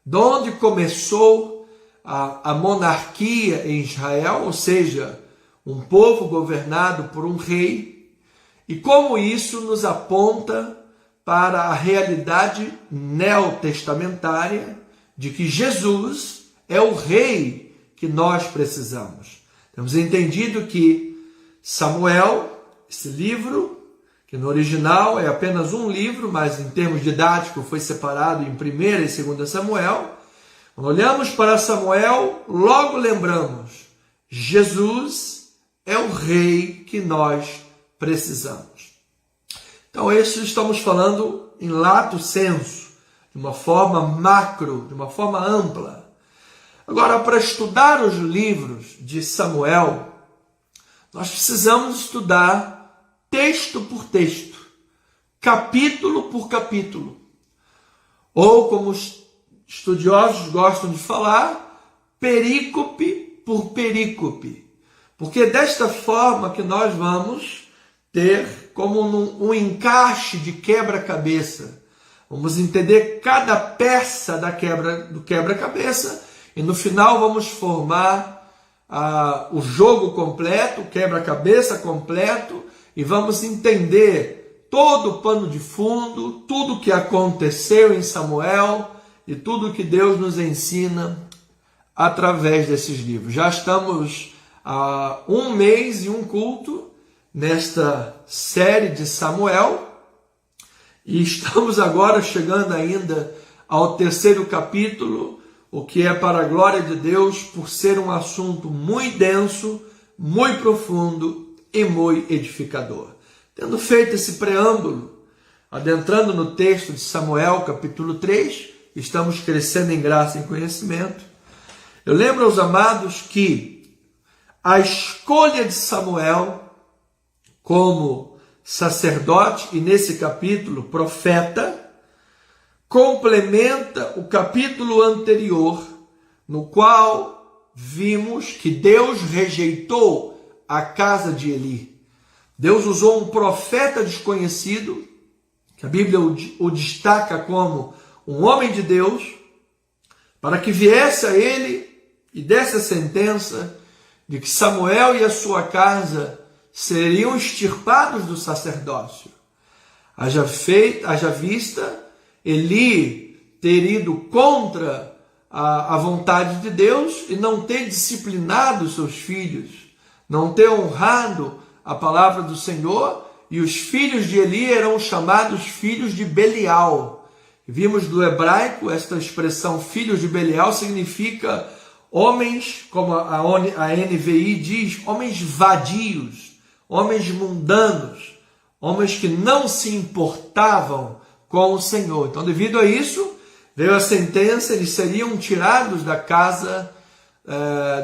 de onde começou a monarquia em Israel, ou seja, um povo governado por um rei, e como isso nos aponta para a realidade neotestamentária de que Jesus é o rei que nós precisamos. Temos entendido que Samuel, esse livro, que no original é apenas um livro, mas em termos didáticos foi separado em 1 e 2 Samuel. Quando olhamos para Samuel, logo lembramos: Jesus é o rei que nós precisamos. Então, isso estamos falando em lato sensu, de uma forma macro, de uma forma ampla. Agora, para estudar os livros de Samuel, nós precisamos estudar texto por texto, capítulo por capítulo. Ou, como os estudiosos gostam de falar, perícope por perícope. Porque é desta forma que nós vamos ter como um encaixe de quebra-cabeça. Vamos entender cada peça do quebra-cabeça e no final vamos formar o jogo completo, o quebra-cabeça completo, e vamos entender todo o pano de fundo, tudo o que aconteceu em Samuel e tudo o que Deus nos ensina através desses livros. Já estamos há um mês e um culto nesta série de Samuel e estamos agora chegando ainda ao 3º capítulo, o que é para a glória de Deus, por ser um assunto muito denso, muito profundo e muito edificador. Tendo feito esse preâmbulo, adentrando no texto de Samuel, capítulo 3, estamos crescendo em graça e em conhecimento. Eu lembro aos amados que a escolha de Samuel como sacerdote, e nesse capítulo, profeta, complementa o capítulo anterior, no qual vimos que Deus rejeitou a casa de Eli. Deus usou um profeta desconhecido, que a Bíblia o destaca como um homem de Deus, para que viesse a ele e desse a sentença de que Samuel e a sua casa seriam extirpados do sacerdócio. Haja vista Eli ter ido contra a vontade de Deus e não ter disciplinado seus filhos, não ter honrado a palavra do Senhor, e os filhos de Eli eram chamados filhos de Belial. Vimos do hebraico, esta expressão filhos de Belial significa homens, como a NVI diz, homens vadios, homens mundanos, homens que não se importavam com o Senhor. Então, devido a isso, veio a sentença, eles seriam tirados da casa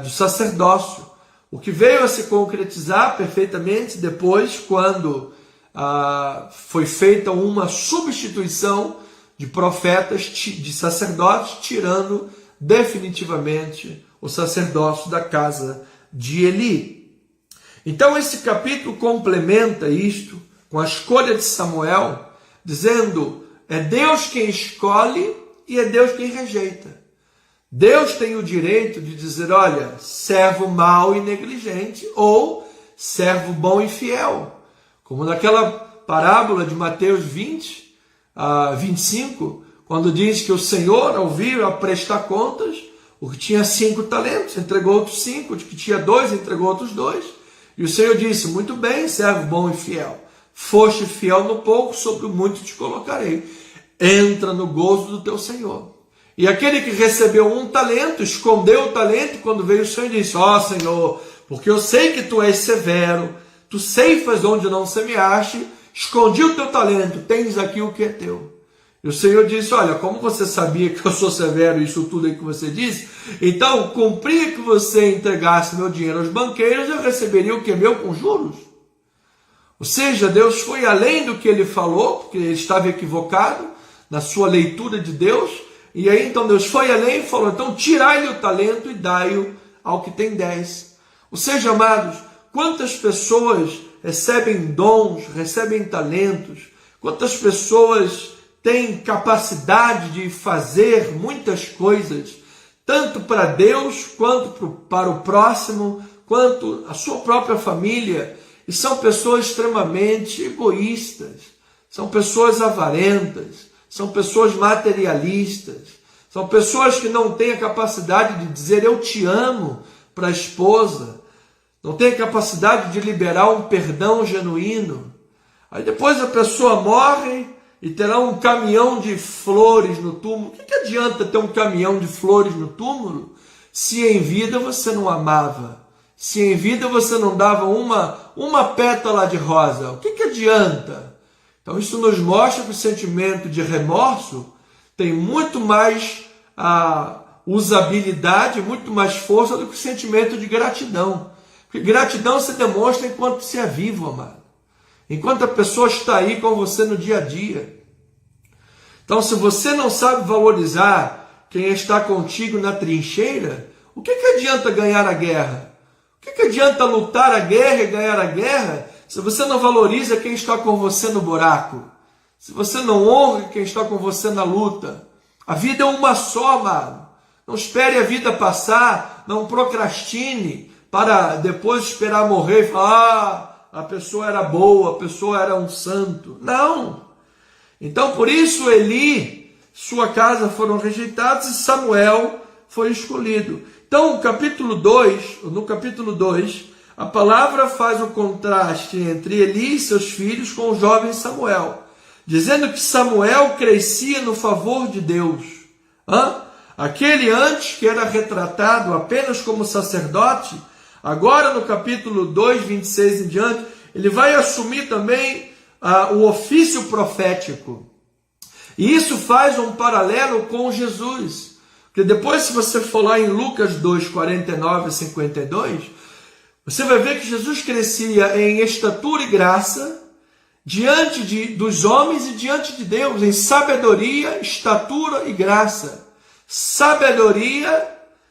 do sacerdócio, o que veio a se concretizar perfeitamente depois, quando foi feita uma substituição de profetas, de sacerdotes, tirando definitivamente o sacerdócio da casa de Eli. Então esse capítulo complementa isto com a escolha de Samuel, dizendo: é Deus quem escolhe e é Deus quem rejeita. Deus tem o direito de dizer: olha, servo mau e negligente, ou servo bom e fiel. Como naquela parábola de Mateus 20, 25, quando diz que o Senhor, ao vir a prestar contas, o que tinha 5 talentos, entregou outros 5, o que tinha 2, entregou outros 2. E o Senhor disse: muito bem, servo bom e fiel. Foste fiel no pouco, sobre o muito te colocarei. Entra no gozo do teu Senhor. E aquele que recebeu 1 talento, escondeu o talento, e quando veio o Senhor disse: ó Senhor, porque eu sei que tu és severo, tu ceifas onde não semeaste, escondi o teu talento, tens aqui o que é teu. E o Senhor disse: olha, como você sabia que eu sou severo, isso tudo aí que você disse, então cumpria que você entregasse meu dinheiro aos banqueiros, eu receberia o que é meu com juros. Ou seja, Deus foi além do que ele falou, porque ele estava equivocado na sua leitura de Deus, e aí então Deus foi além e falou: então tirai-lhe o talento e dai-o ao que tem 10. Ou seja, amados, quantas pessoas recebem dons, recebem talentos, quantas pessoas têm capacidade de fazer muitas coisas, tanto para Deus, quanto para o próximo, quanto a sua própria família, e são pessoas extremamente egoístas, são pessoas avarentas, são pessoas materialistas, são pessoas que não têm a capacidade de dizer eu te amo para a esposa, não têm a capacidade de liberar um perdão genuíno. Aí depois a pessoa morre e terá um caminhão de flores no túmulo. O que adianta ter um caminhão de flores no túmulo se em vida você não amava? Se em vida você não dava uma pétala de rosa? O que adianta? Então isso nos mostra que o sentimento de remorso tem muito mais usabilidade, muito mais força do que o sentimento de gratidão. Porque gratidão se demonstra enquanto se é vivo, amado. enquanto a pessoa está aí com você no dia a dia. Então, se você não sabe valorizar quem está contigo na trincheira, o que adianta ganhar a guerra? O que adianta lutar a guerra e ganhar a guerra se você não valoriza quem está com você no buraco? Se você não honra quem está com você na luta? A vida é uma só, amado. Não espere a vida passar, não procrastine para depois esperar morrer e falar, a pessoa era boa, a pessoa era um santo. Não! Então, por isso, Eli, sua casa foram rejeitados e Samuel foi escolhido. Então, no capítulo 2, a palavra faz o contraste entre Eli e seus filhos com o jovem Samuel, dizendo que Samuel crescia no favor de Deus. Aquele antes que era retratado apenas como sacerdote, agora no capítulo 2, 26 em diante, ele vai assumir também o ofício profético. E isso faz um paralelo com Jesus. Porque depois, se você for lá em Lucas 2, 49 a 52, você vai ver que Jesus crescia em estatura e graça, diante dos homens e diante de Deus, em sabedoria, estatura e graça. Sabedoria,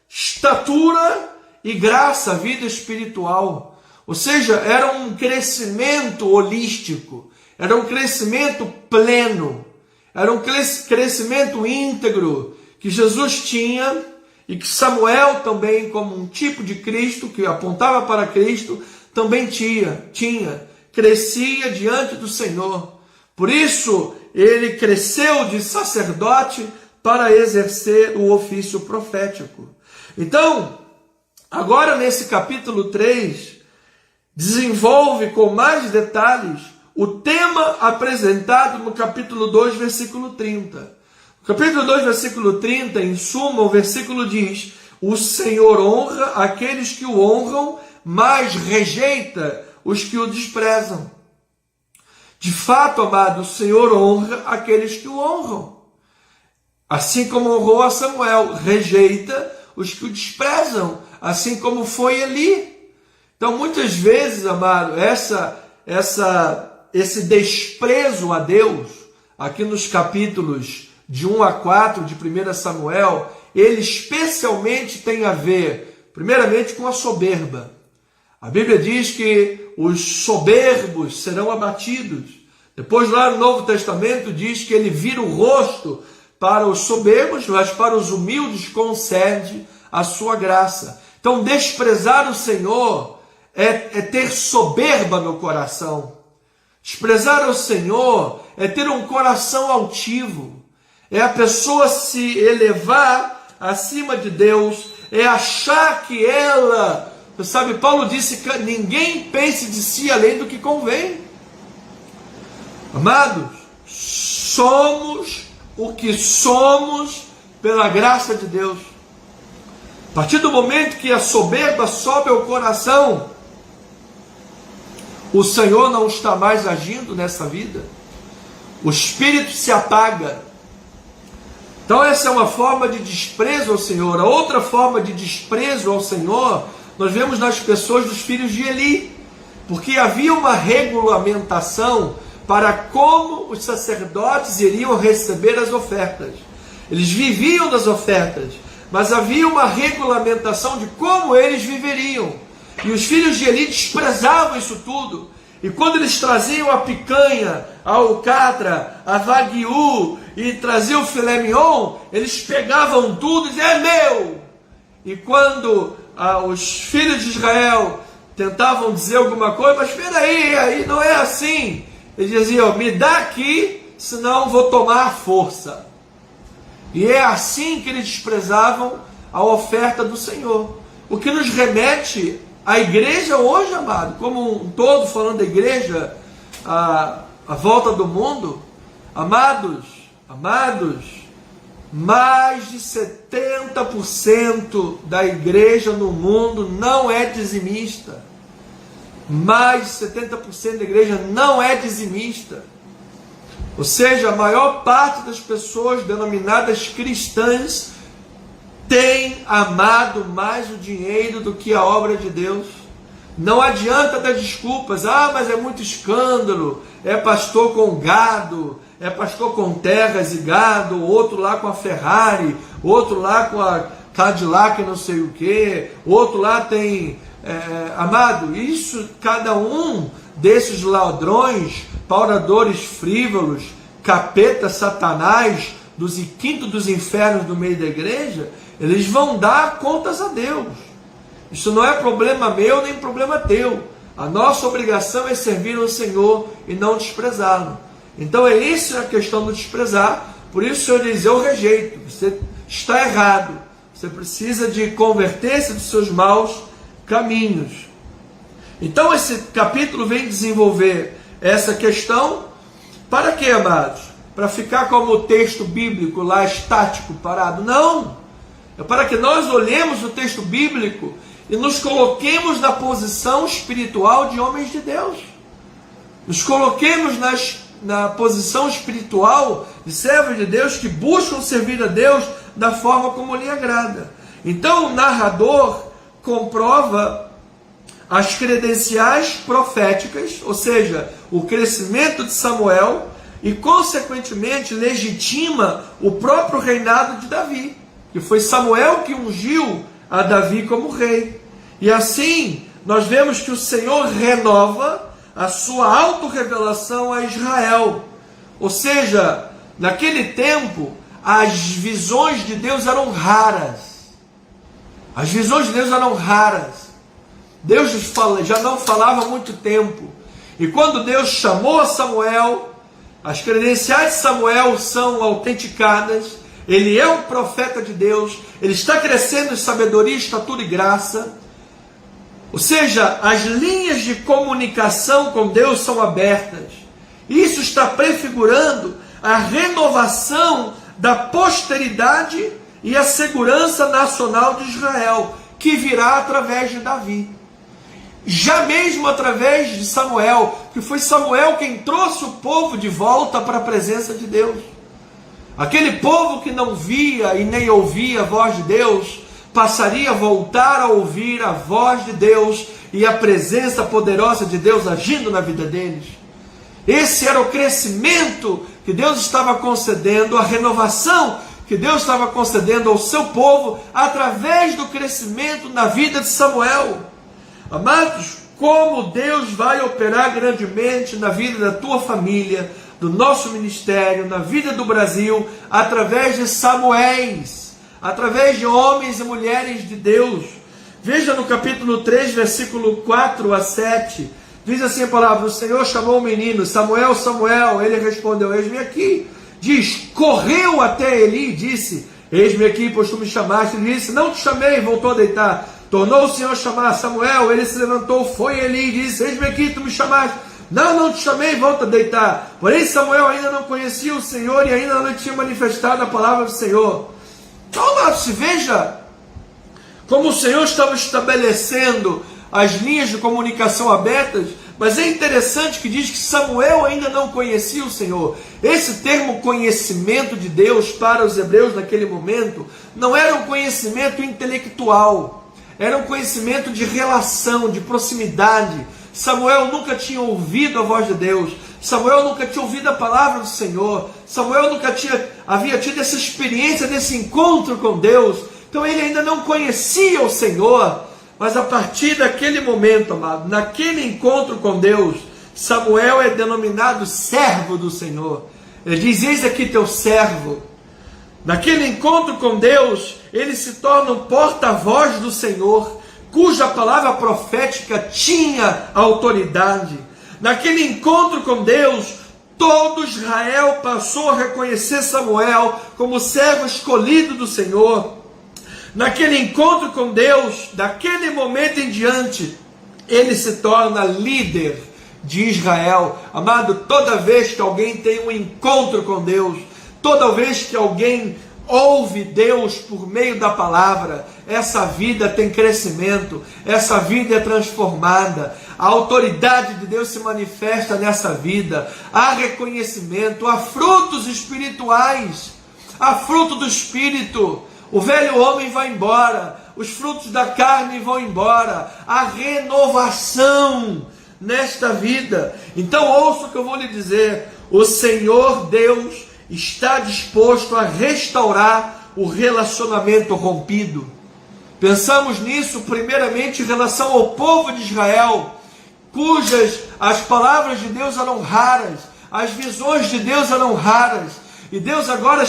estatura e graça, vida espiritual. Ou seja, era um crescimento holístico, era um crescimento pleno, era um crescimento íntegro que Jesus tinha e que Samuel também, como um tipo de Cristo, que apontava para Cristo, também tinha. Crescia diante do Senhor. Por isso, ele cresceu de sacerdote para exercer o ofício profético. Então, agora nesse capítulo 3, desenvolve com mais detalhes o tema apresentado no capítulo 2, versículo 30. No capítulo 2, versículo 30, em suma, o versículo diz: o Senhor honra aqueles que o honram, mas rejeita os que o desprezam. De fato, amado, o Senhor honra aqueles que o honram. Assim como honrou a Samuel, rejeita os que o desprezam, assim como foi Eli. Então, muitas vezes, amado, esse desprezo a Deus, aqui nos capítulos de 1 a 4 de 1 Samuel, ele especialmente tem a ver, primeiramente, com a soberba. A Bíblia diz que os soberbos serão abatidos. Depois, lá no Novo Testamento, diz que ele vira o rosto para os soberbos, mas para os humildes concede a sua graça. Então, desprezar o Senhor é ter soberba no coração. Desprezar o Senhor é ter um coração altivo. É a pessoa se elevar acima de Deus, é achar que ela... Você sabe, Paulo disse que ninguém pense de si além do que convém. Amados, somos o que somos pela graça de Deus. A partir do momento que a soberba sobe ao coração, o Senhor não está mais agindo nessa vida. O Espírito se apaga. Então essa é uma forma de desprezo ao Senhor. A outra forma de desprezo ao Senhor nós vemos nas pessoas dos filhos de Eli, porque havia uma regulamentação para como os sacerdotes iriam receber as ofertas. Eles viviam das ofertas, mas havia uma regulamentação de como eles viveriam. E os filhos de Eli desprezavam isso tudo. E quando eles traziam a picanha, a alcatra, a wagyu e traziam o filé mignon, eles pegavam tudo e diziam, é meu! E quando os filhos de Israel tentavam dizer alguma coisa, mas espera aí não é assim. Eles diziam, me dá aqui, senão vou tomar a força. E é assim que eles desprezavam a oferta do Senhor. O que nos remete à igreja hoje, amado, como um todo, falando da igreja, a volta do mundo, amados, mais de 70% da igreja no mundo não é dizimista. Mais de 70% da igreja não é dizimista. Ou seja, a maior parte das pessoas denominadas cristãs tem amado mais o dinheiro do que a obra de Deus. Não adianta dar desculpas. Ah, mas é muito escândalo. É pastor com gado, é pastor com terras e gado, outro lá com a Ferrari, outro lá com a Cadillac não sei o que, outro lá tem... amado, isso, cada um desses ladrões, pauradores frívolos, capeta, satanás, quinto dos infernos do meio da igreja, eles vão dar contas a Deus. Isso não é problema meu nem problema teu. A nossa obrigação é servir ao Senhor e não desprezá-lo. Então é isso a questão do desprezar. Por isso o Senhor diz, eu rejeito, você está errado. Você precisa de converter-se dos seus maus caminhos. Então esse capítulo vem desenvolver essa questão. Para quê, amados? Para ficar como o texto bíblico lá estático, parado? Não! É para que nós olhemos o texto bíblico e nos coloquemos na posição espiritual de homens de Deus. Nos coloquemos na posição espiritual de servos de Deus que buscam servir a Deus da forma como lhe agrada. Então o narrador comprova as credenciais proféticas, ou seja, o crescimento de Samuel, e consequentemente legitima o próprio reinado de Davi, que foi Samuel que ungiu a Davi como rei. E assim nós vemos que o Senhor renova a sua autorrevelação a Israel. Ou seja, naquele tempo as visões de Deus eram raras. As visões de Deus eram raras. Deus já não falava há muito tempo. E quando Deus chamou a Samuel, as credenciais de Samuel são autenticadas. Ele é um profeta de Deus. Ele está crescendo em sabedoria, estatura e graça. Ou seja, as linhas de comunicação com Deus são abertas. Isso está prefigurando a renovação da posteridade e a segurança nacional de Israel, que virá através de Davi. Já mesmo através de Samuel, que foi Samuel quem trouxe o povo de volta para a presença de Deus. Aquele povo que não via e nem ouvia a voz de Deus, passaria a voltar a ouvir a voz de Deus e a presença poderosa de Deus agindo na vida deles. Esse era o crescimento que Deus estava concedendo, a renovação que Deus estava concedendo ao seu povo através do crescimento na vida de Samuel. Amados, como Deus vai operar grandemente na vida da tua família, do nosso ministério, na vida do Brasil, através de Samuéis, através de homens e mulheres de Deus. Veja no capítulo 3, versículo 4 a 7, diz assim a palavra: o Senhor chamou o menino, Samuel, Samuel, ele respondeu, eis-me aqui. Diz, correu até Eli e disse, eis-me aqui, pois tu me chamaste. Ele disse, não te chamei, voltou a deitar. Tornou o Senhor a chamar Samuel, ele se levantou, foi Eli e disse, eis-me aqui, tu me chamaste. Não te chamei, volta a deitar. Porém Samuel ainda não conhecia o Senhor e ainda não tinha manifestado a palavra do Senhor. Então, se veja como o Senhor estava estabelecendo as linhas de comunicação abertas, mas é interessante que diz que Samuel ainda não conhecia o Senhor. Esse termo conhecimento de Deus para os hebreus naquele momento não era um conhecimento intelectual, era um conhecimento de relação, de proximidade. Samuel nunca tinha ouvido a voz de Deus, Samuel nunca tinha ouvido a palavra do Senhor, Samuel nunca havia tido essa experiência desse encontro com Deus, então ele ainda não conhecia o Senhor. Mas a partir daquele momento, amado, naquele encontro com Deus, Samuel é denominado servo do Senhor. Ele diz, eis aqui teu servo. Naquele encontro com Deus, ele se torna um porta-voz do Senhor, cuja palavra profética tinha autoridade. Naquele encontro com Deus, todo Israel passou a reconhecer Samuel como servo escolhido do Senhor. Naquele encontro com Deus, daquele momento em diante, ele se torna líder de Israel. Amado, toda vez que alguém tem um encontro com Deus, toda vez que alguém ouve Deus por meio da palavra, essa vida tem crescimento, essa vida é transformada, a autoridade de Deus se manifesta nessa vida, há reconhecimento, há frutos espirituais, há fruto do Espírito. O velho homem vai embora, os frutos da carne vão embora, a renovação nesta vida. Então ouça o que eu vou lhe dizer: o Senhor Deus está disposto a restaurar o relacionamento rompido. Pensamos nisso primeiramente em relação ao povo de Israel, cujas as palavras de Deus eram raras, as visões de Deus eram raras, e Deus agora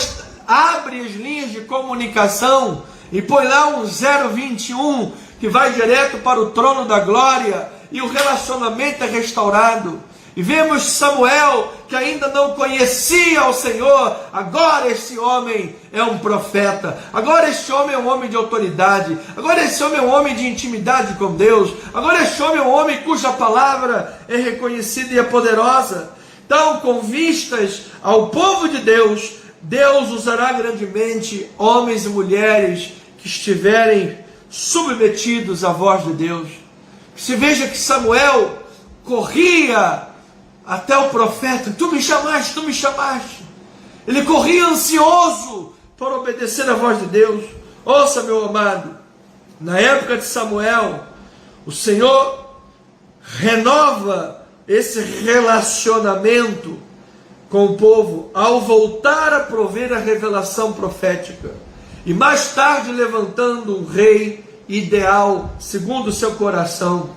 abre as linhas de comunicação e põe lá um 021 que vai direto para o trono da glória, e o relacionamento é restaurado. E vemos Samuel, que ainda não conhecia o Senhor, agora esse homem é um profeta, agora esse homem é um homem de autoridade, agora esse homem é um homem de intimidade com Deus, agora esse homem é um homem cuja palavra é reconhecida e é poderosa. Então, com vistas ao povo de Deus, Deus usará grandemente homens e mulheres que estiverem submetidos à voz de Deus. Se veja que Samuel corria até o profeta: tu me chamaste, tu me chamaste. Ele corria ansioso para obedecer à voz de Deus. Ouça, meu amado, na época de Samuel, o Senhor renova esse relacionamento com o povo ao voltar a prover a revelação profética, e mais tarde levantando um rei ideal segundo o seu coração.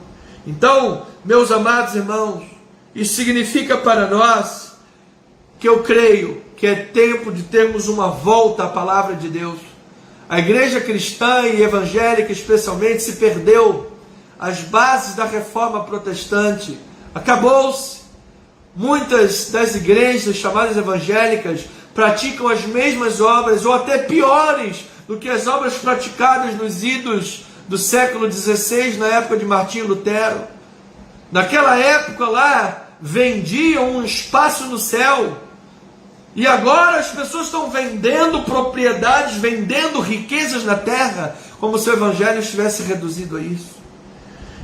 Então, meus amados irmãos, isso significa para nós que eu creio que é tempo de termos uma volta à palavra de Deus. A igreja cristã e evangélica especialmente se perdeu. As bases da reforma protestante acabou-se. Muitas das igrejas chamadas evangélicas praticam as mesmas obras, ou até piores do que as obras praticadas nos idos do século XVI, na época de Martinho Lutero. Naquela época lá, vendiam um espaço no céu, e agora as pessoas estão vendendo propriedades, vendendo riquezas na terra, como se o evangelho estivesse reduzido a isso.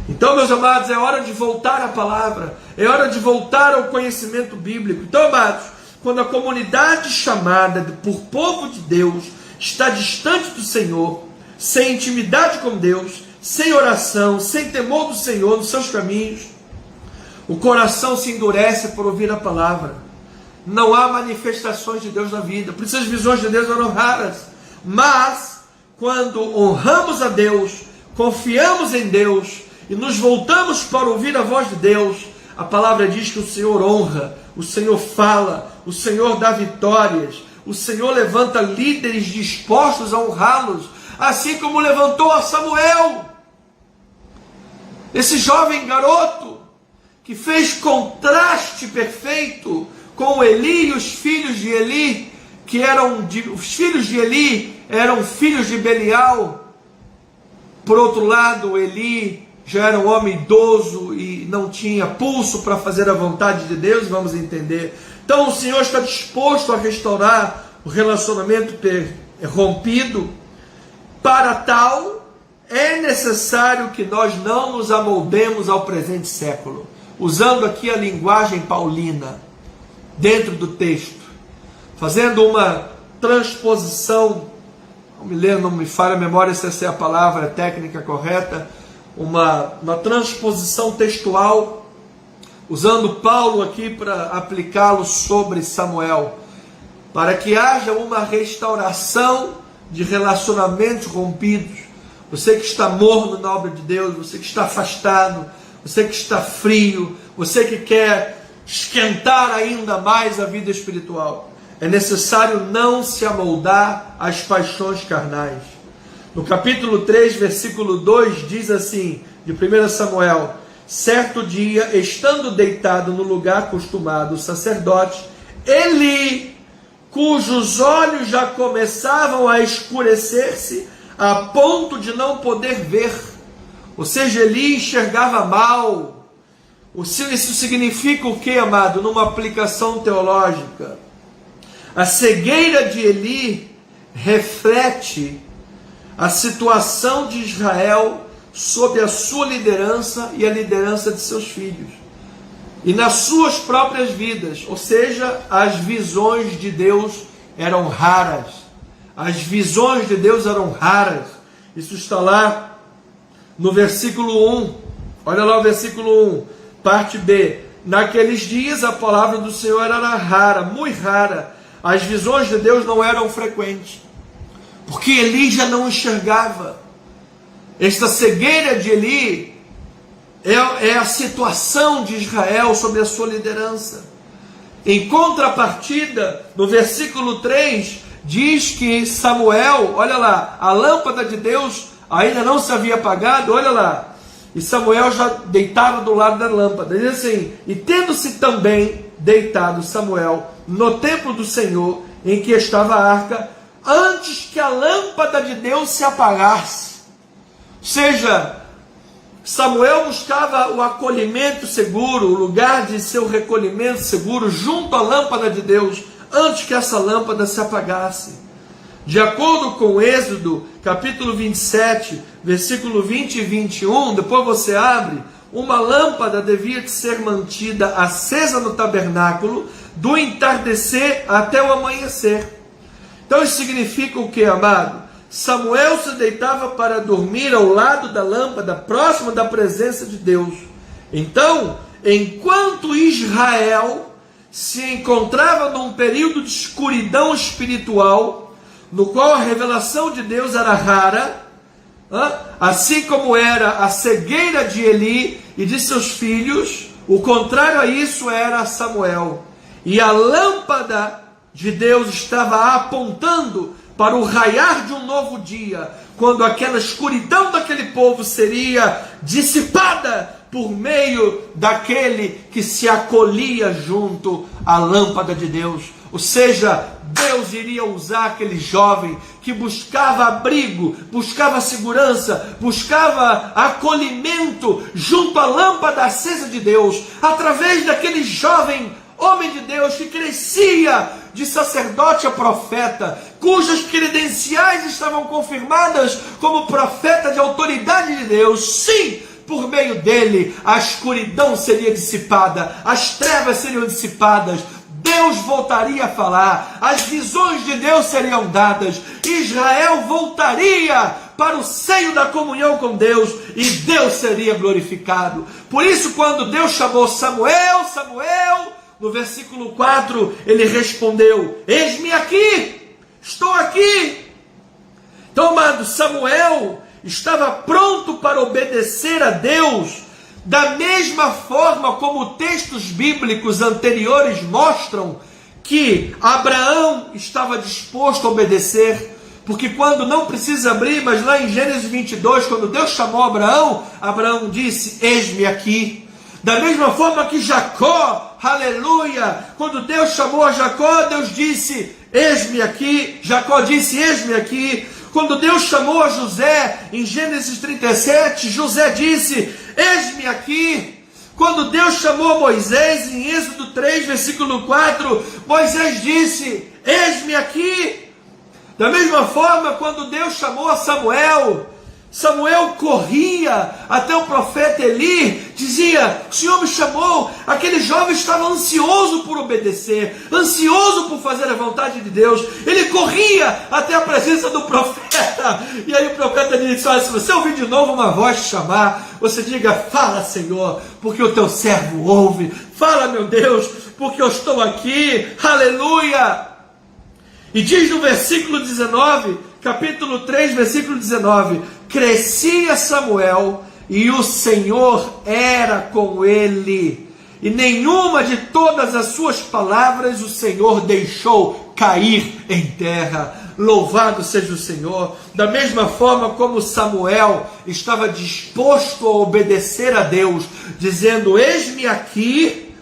Então, meus amados, é hora de voltar à palavra, é hora de voltar ao conhecimento bíblico. Então, amados, quando a comunidade chamada por povo de Deus está distante do Senhor, sem intimidade com Deus, sem oração, sem temor do Senhor nos seus caminhos, o coração se endurece por ouvir a palavra. Não há manifestações de Deus na vida. Por isso as visões de Deus eram raras. Mas, quando honramos a Deus, confiamos em Deus e nos voltamos para ouvir a voz de Deus, a palavra diz que o Senhor honra, o Senhor fala, o Senhor dá vitórias, o Senhor levanta líderes dispostos a honrá-los, assim como levantou a Samuel, esse jovem garoto que fez contraste perfeito com Eli e os filhos de Eli, os filhos de Eli eram filhos de Belial. Por outro lado, Eli já era um homem idoso e não tinha pulso para fazer a vontade de Deus, vamos entender. Então o Senhor está disposto a restaurar o relacionamento rompido. Para tal, é necessário que nós não nos amoldemos ao presente século, usando aqui a linguagem paulina, dentro do texto, fazendo uma transposição, não me falha a memória se essa é a palavra técnica correta, uma transposição textual, usando Paulo aqui para aplicá-lo sobre Samuel, para que haja uma restauração de relacionamentos rompidos. Você que está morno na obra de Deus, você que está afastado, você que está frio, você que quer esquentar ainda mais a vida espiritual, é necessário não se amoldar às paixões carnais. No capítulo 3, versículo 2, diz assim, de 1 Samuel: certo dia, estando deitado no lugar acostumado, o sacerdote Eli, cujos olhos já começavam a escurecer-se, a ponto de não poder ver, ou seja, Eli enxergava mal. Isso significa o que, amado? Numa aplicação teológica, a cegueira de Eli reflete a situação de Israel sob a sua liderança e a liderança de seus filhos, e nas suas próprias vidas, ou seja, as visões de Deus eram raras, as visões de Deus eram raras. Isso está lá no versículo 1. Olha lá o versículo 1, parte B. Naqueles dias a palavra do Senhor era rara, muito rara. As visões de Deus não eram frequentes, porque Eli já não enxergava. Esta cegueira de Eli é a situação de Israel sob a sua liderança. Em contrapartida, no versículo 3, diz que Samuel, olha lá, a lâmpada de Deus ainda não se havia apagado, olha lá, e Samuel já deitava do lado da lâmpada. Diz assim: e tendo-se também deitado Samuel no templo do Senhor, em que estava a arca, antes que a lâmpada de Deus se apagasse. Ou seja, Samuel buscava o acolhimento seguro, o lugar de seu recolhimento seguro, junto à lâmpada de Deus, antes que essa lâmpada se apagasse. De acordo com Êxodo, capítulo 27, versículo 20 e 21, depois você abre, uma lâmpada devia de ser mantida acesa no tabernáculo, do entardecer até o amanhecer. Então isso significa o que, amado? Samuel se deitava para dormir ao lado da lâmpada, próximo da presença de Deus. Então, enquanto Israel se encontrava num período de escuridão espiritual, no qual a revelação de Deus era rara, assim como era a cegueira de Eli e de seus filhos, o contrário a isso era Samuel. E a lâmpada de Deus estava apontando para o raiar de um novo dia, quando aquela escuridão daquele povo seria dissipada por meio daquele que se acolhia junto à lâmpada de Deus. Ou seja, Deus iria usar aquele jovem que buscava abrigo, buscava segurança, buscava acolhimento junto à lâmpada acesa de Deus, através daquele jovem homem de Deus que crescia de sacerdote a profeta, cujas credenciais estavam confirmadas como profeta de autoridade de Deus. Sim, por meio dele a escuridão seria dissipada, as trevas seriam dissipadas, Deus voltaria a falar, as visões de Deus seriam dadas, Israel voltaria para o seio da comunhão com Deus e Deus seria glorificado. Por isso, quando Deus chamou Samuel, Samuel, no versículo 4, ele respondeu: eis-me aqui, estou aqui. Então, amado, Samuel estava pronto para obedecer a Deus, da mesma forma como textos bíblicos anteriores mostram que Abraão estava disposto a obedecer. Porque quando, não precisa abrir, mas lá em Gênesis 22, quando Deus chamou Abraão, Abraão disse: eis-me aqui. Da mesma forma que Jacó, aleluia, quando Deus chamou a Jacó, Deus disse: eis-me aqui. Jacó disse: eis-me aqui. Quando Deus chamou a José, em Gênesis 37, José disse: eis-me aqui. Quando Deus chamou Moisés, em Êxodo 3, versículo 4, Moisés disse: eis-me aqui. Da mesma forma, quando Deus chamou a Samuel, Samuel corria até o profeta Eli, dizia: o Senhor me chamou. Aquele jovem estava ansioso por obedecer, ansioso por fazer a vontade de Deus. Ele corria até a presença do profeta, e aí o profeta disse: olha, se você ouvir de novo uma voz te chamar, você diga: fala, Senhor, porque o teu servo ouve. Fala, meu Deus, porque eu estou aqui. Aleluia. E diz no versículo 19, capítulo 3, versículo 19: crescia Samuel e o Senhor era com ele, e nenhuma de todas as suas palavras o Senhor deixou cair em terra. Louvado seja o Senhor. Da mesma forma como Samuel estava disposto a obedecer a Deus, dizendo: eis-me aqui,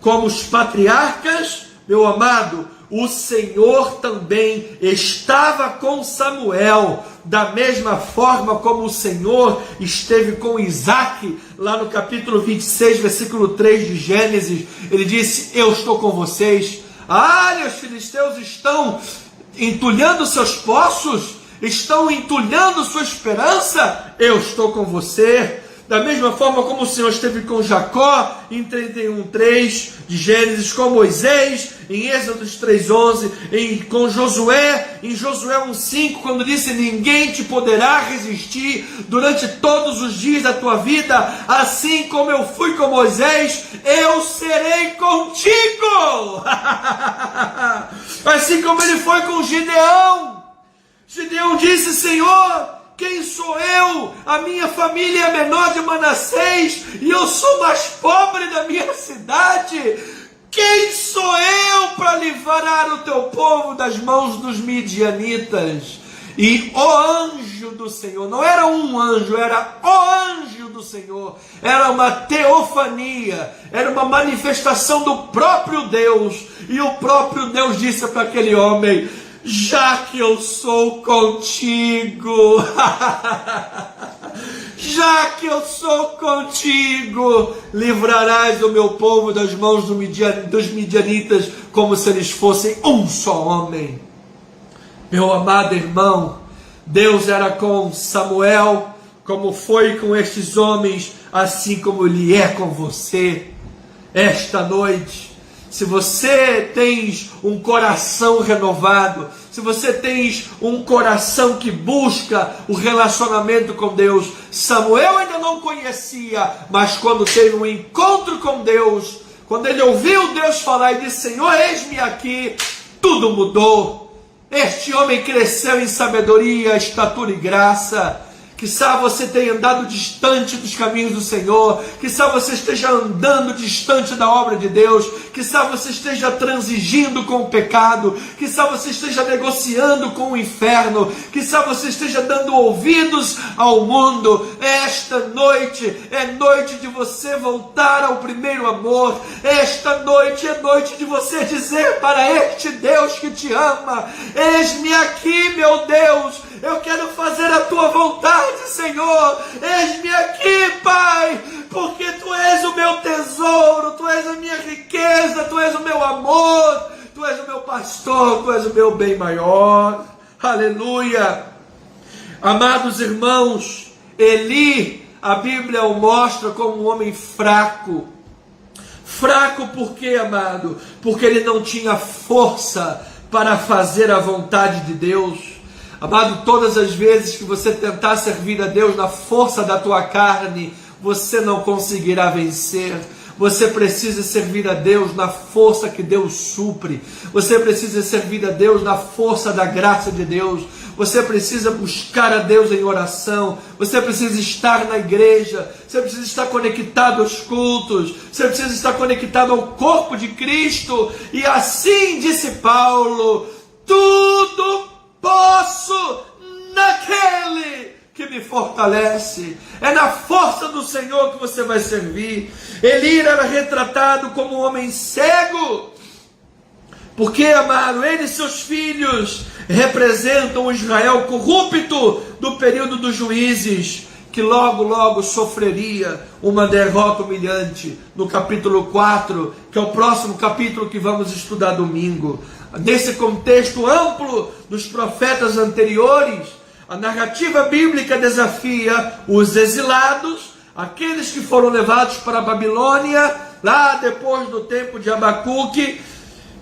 como os patriarcas, meu amado, o Senhor também estava com Samuel, da mesma forma como o Senhor esteve com Isaac, lá no capítulo 26, versículo 3 de Gênesis. Ele disse: eu estou com vocês. Os filisteus estão entulhando seus poços, estão entulhando sua esperança, eu estou com você. Da mesma forma como o Senhor esteve com Jacó em 31:3 de Gênesis, com Moisés em Êxodo 3:11, com Josué em Josué 1:5, quando disse: ninguém te poderá resistir durante todos os dias da tua vida, assim como eu fui com Moisés, eu serei contigo. Assim como ele foi com Gideão. Gideão disse: Senhor, quem sou eu? A minha família é menor de Manassés e eu sou mais pobre da minha cidade. Quem sou eu para livrar o teu povo das mãos dos midianitas? E o anjo do Senhor, não era um anjo, era o anjo do Senhor, era uma teofania, era uma manifestação do próprio Deus. E o próprio Deus disse para aquele homem: já que eu sou contigo, já que eu sou contigo, livrarás o meu povo das mãos dos midianitas, como se eles fossem um só homem. Meu amado irmão, Deus era com Samuel, como foi com estes homens, assim como Ele é com você. Esta noite, se você tens um coração renovado, se você tens um coração que busca o relacionamento com Deus, Samuel ainda não conhecia, mas quando teve um encontro com Deus, quando ele ouviu Deus falar e disse: Senhor, eis-me aqui, tudo mudou. Este homem cresceu em sabedoria, estatura e graça. Quizá você tenha andado distante dos caminhos do Senhor, quizá você esteja andando distante da obra de Deus, quizá você esteja transigindo com o pecado, quizá você esteja negociando com o inferno, quizá você esteja dando ouvidos ao mundo. Esta noite é noite de você voltar ao primeiro amor. Esta noite é noite de você dizer para este Deus que te ama: eis-me aqui, meu Deus, eu quero fazer a tua vontade, Senhor. Eis-me aqui, Pai, porque Tu és o meu tesouro, Tu és a minha riqueza, Tu és o meu amor, Tu és o meu pastor, Tu és o meu bem maior. Aleluia. Amados irmãos, Eli, a Bíblia o mostra como um homem fraco. Fraco por quê, amado? Porque ele não tinha força para fazer a vontade de Deus. Amado, todas as vezes que você tentar servir a Deus na força da tua carne, você não conseguirá vencer. Você precisa servir a Deus na força que Deus supre. Você precisa servir a Deus na força da graça de Deus. Você precisa buscar a Deus em oração. Você precisa estar na igreja. Você precisa estar conectado aos cultos. Você precisa estar conectado ao corpo de Cristo. E assim disse Paulo: tudo posso naquele que me fortalece. É na força do Senhor que você vai servir. Eli era retratado como um homem cego, porque, amado, ele e seus filhos representam o Israel corrupto do período dos juízes, que logo, logo sofreria uma derrota humilhante. No capítulo 4, que é o próximo capítulo que vamos estudar domingo. Nesse contexto amplo dos profetas anteriores, a narrativa bíblica desafia os exilados, aqueles que foram levados para a Babilônia, lá depois do tempo de Abacuque,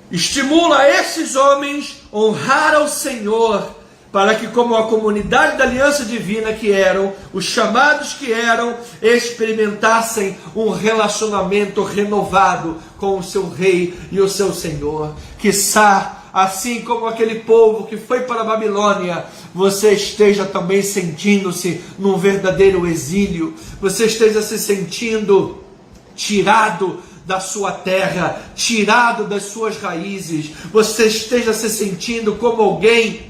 estimula esses homens a honrar ao Senhor, para que, como a comunidade da aliança divina que eram, os chamados que eram, experimentassem um relacionamento renovado com o seu rei e o seu Senhor. Quiçá, assim como aquele povo que foi para a Babilônia, você esteja também sentindo-se num verdadeiro exílio, você esteja se sentindo tirado da sua terra, tirado das suas raízes, você esteja se sentindo como alguém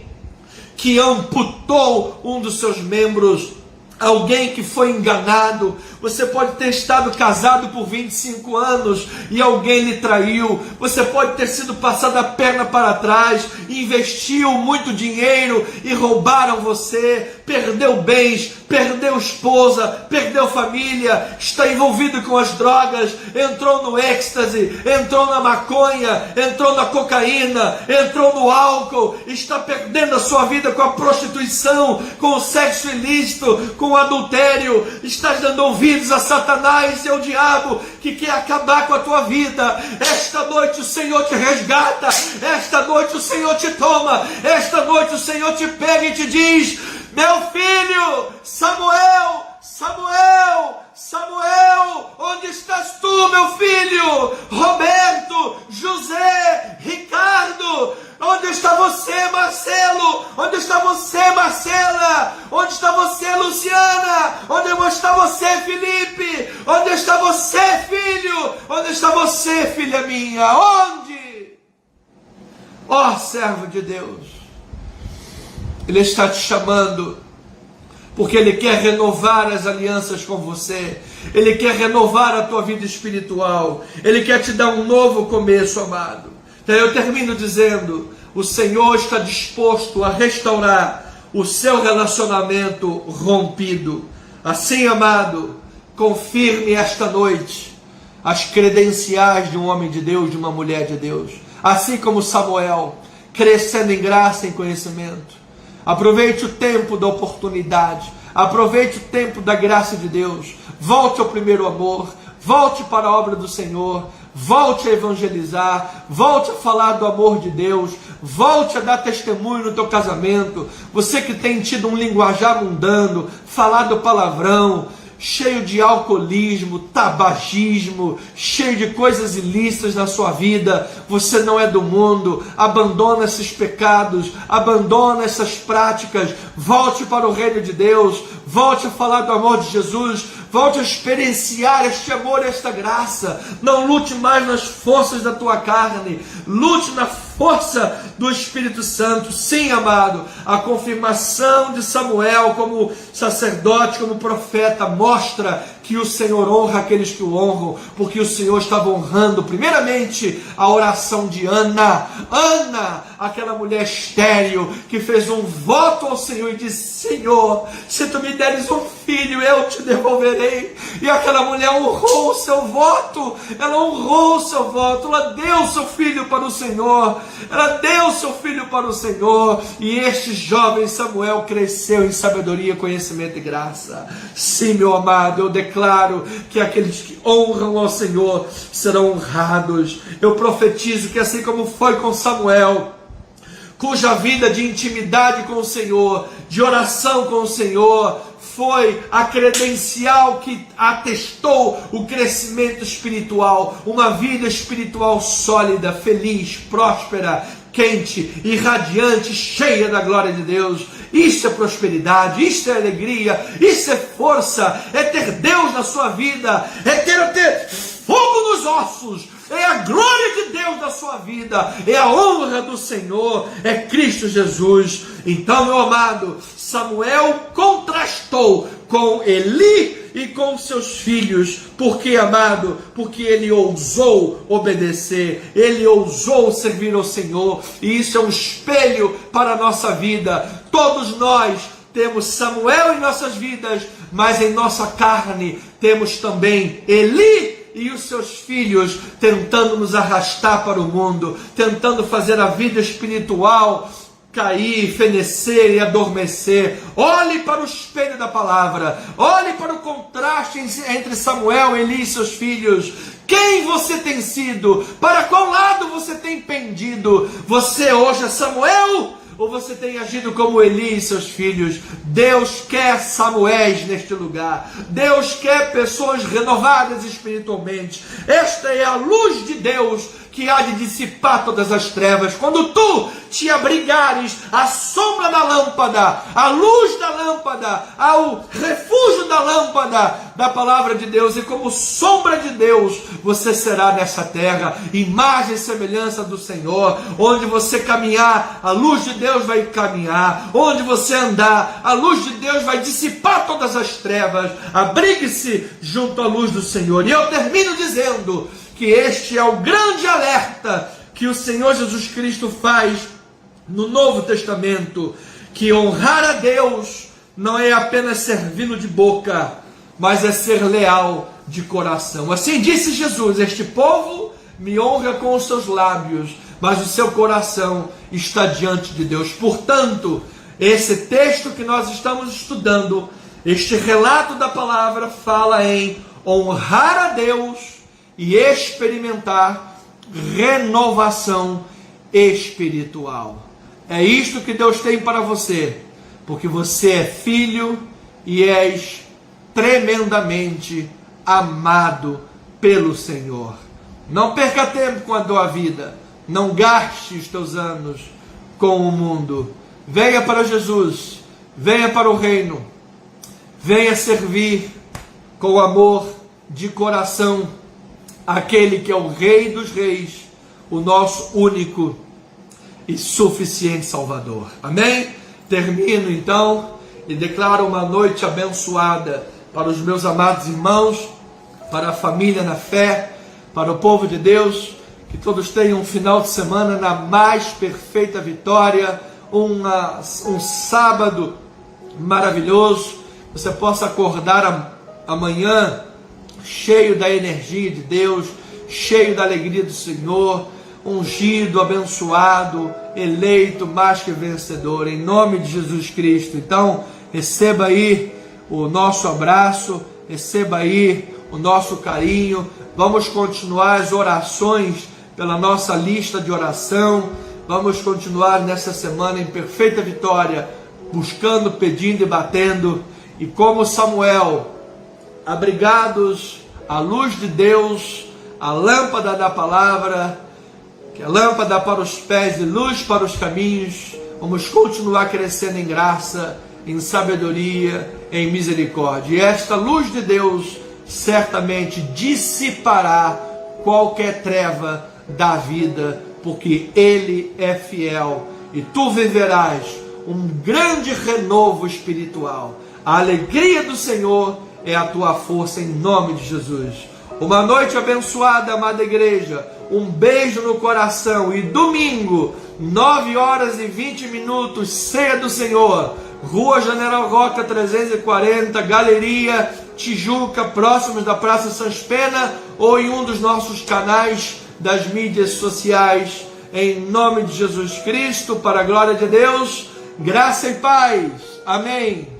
que amputou um dos seus membros, alguém que foi enganado. Você pode ter estado casado por 25 anos e alguém lhe traiu. Você pode ter sido passado a perna para trás, investiu muito dinheiro e roubaram você, perdeu bens, perdeu esposa, perdeu família, está envolvido com as drogas, entrou no êxtase, entrou na maconha, entrou na cocaína, entrou no álcool, está perdendo a sua vida com a prostituição, com o sexo ilícito, com com o adultério, estás dando ouvidos a Satanás e ao diabo que quer acabar com a tua vida. Esta noite o Senhor te resgata, esta noite o Senhor te toma, esta noite o Senhor te pega e te diz: meu filho, Samuel, Samuel, Samuel, onde estás tu, meu filho? Roberto, José, Ricardo, onde está você, Marcelo? Onde está você, Marcela? Onde está você, Luciana? Onde está você, Felipe? Onde está você, filho? Onde está você, filha minha? Onde? Ó servo de Deus, Ele está te chamando, porque Ele quer renovar as alianças com você, Ele quer renovar a tua vida espiritual, Ele quer te dar um novo começo, amado. Então eu termino dizendo: o Senhor está disposto a restaurar o seu relacionamento rompido. Assim, amado, confirme esta noite as credenciais de um homem de Deus, de uma mulher de Deus, assim como Samuel, crescendo em graça e em conhecimento. Aproveite o tempo da oportunidade, aproveite o tempo da graça de Deus, volte ao primeiro amor, volte para a obra do Senhor, volte a evangelizar, volte a falar do amor de Deus, volte a dar testemunho no teu casamento. Você que tem tido um linguajar mundano, falado palavrão, cheio de alcoolismo, tabagismo, cheio de coisas ilícitas na sua vida, você não é do mundo. Abandona esses pecados, abandona essas práticas, volte para o reino de Deus, volte a falar do amor de Jesus, volte a experienciar este amor e esta graça. Não lute mais nas forças da tua carne, lute na força do Espírito Santo. Sim, amado, a confirmação de Samuel como sacerdote, como profeta, mostra que o Senhor honra aqueles que o honram, porque o Senhor estava honrando primeiramente a oração de Ana. Ana, aquela mulher estéril que fez um voto ao Senhor e disse: Senhor, se tu me deres um filho, eu te devolverei. E aquela mulher honrou o seu voto, ela honrou o seu voto, ela deu o seu filho para o Senhor, ela deu o seu filho para o Senhor. E este jovem Samuel cresceu em sabedoria, conhecimento e graça. Sim, meu amado, eu declaro que aqueles que honram ao Senhor serão honrados. Eu profetizo que assim como foi com Samuel, cuja vida de intimidade com o Senhor, de oração com o Senhor, foi a credencial que atestou o crescimento espiritual, uma vida espiritual sólida, feliz, próspera, quente, irradiante, cheia da glória de Deus. Isso é prosperidade, isso é alegria, isso é força, é ter Deus na sua vida, é ter fogo nos ossos, é a glória de Deus na sua vida, é a honra do Senhor, é Cristo Jesus. Então, meu amado, Samuel contrastou com Eli e com seus filhos. Por que, amado? Porque ele ousou obedecer, ele ousou servir ao Senhor, e isso é um espelho para a nossa vida. Todos nós temos Samuel em nossas vidas, mas em nossa carne temos também Eli e os seus filhos tentando nos arrastar para o mundo, tentando fazer a vida espiritual cair, fenecer e adormecer. Olhe para o espelho da palavra, olhe para o contraste entre Samuel, Eli e seus filhos. Quem você tem sido? Para qual lado você tem pendido? Você hoje é Samuel? Ou você tem agido como Eli e seus filhos? Deus quer Samuéis neste lugar. Deus quer pessoas renovadas espiritualmente. Esta é a luz de Deus que há de dissipar todas as trevas. Quando tu te abrigares à sombra da lâmpada, à luz da lâmpada, ao refúgio da lâmpada, da palavra de Deus, e como sombra de Deus, você será nessa terra, imagem e semelhança do Senhor. Onde você caminhar, a luz de Deus vai caminhar. Onde você andar, a luz de Deus vai dissipar todas as trevas. Abrigue-se junto à luz do Senhor. E eu termino dizendo que este é o grande alerta que o Senhor Jesus Cristo faz no Novo Testamento, que honrar a Deus não é apenas servindo de boca, mas é ser leal de coração. Assim disse Jesus: este povo me honra com os seus lábios, mas o seu coração está diante de Deus. Portanto, esse texto que nós estamos estudando, Este relato da palavra fala em honrar a Deus e experimentar renovação espiritual. É isto que Deus tem para você, porque você é filho e és tremendamente amado pelo Senhor. Não perca tempo com a tua vida, não gaste os teus anos com o mundo. Venha para Jesus, venha para o reino, venha servir com amor de coração aquele que é o Rei dos Reis, o nosso único e suficiente Salvador. Amém? Termino então e declaro uma noite abençoada para os meus amados irmãos, para a família na fé, para o povo de Deus, que todos tenham um final de semana na mais perfeita vitória, um sábado maravilhoso, você possa acordar amanhã cheio da energia de Deus, cheio da alegria do Senhor, ungido, abençoado, eleito, mais que vencedor, em nome de Jesus Cristo. Então, receba aí o nosso abraço, receba aí o nosso carinho. Vamos continuar as orações pela nossa lista de oração. Vamos continuar nessa semana em perfeita vitória, buscando, pedindo e batendo. E como Samuel, abrigados à luz de Deus, a lâmpada da palavra, que é lâmpada para os pés e luz para os caminhos, vamos continuar crescendo em graça, em sabedoria, em misericórdia. E esta luz de Deus certamente dissipará qualquer treva da vida, porque Ele é fiel e tu viverás um grande renovo espiritual. A alegria do Senhor é a tua força, em nome de Jesus. Uma noite abençoada, amada igreja. Um beijo no coração. E domingo, 9h20, ceia do Senhor. Rua General Roca 340, Galeria Tijuca, próximos da Praça Sans Pena, ou em um dos nossos canais das mídias sociais. Em nome de Jesus Cristo, para a glória de Deus, graça e paz. Amém.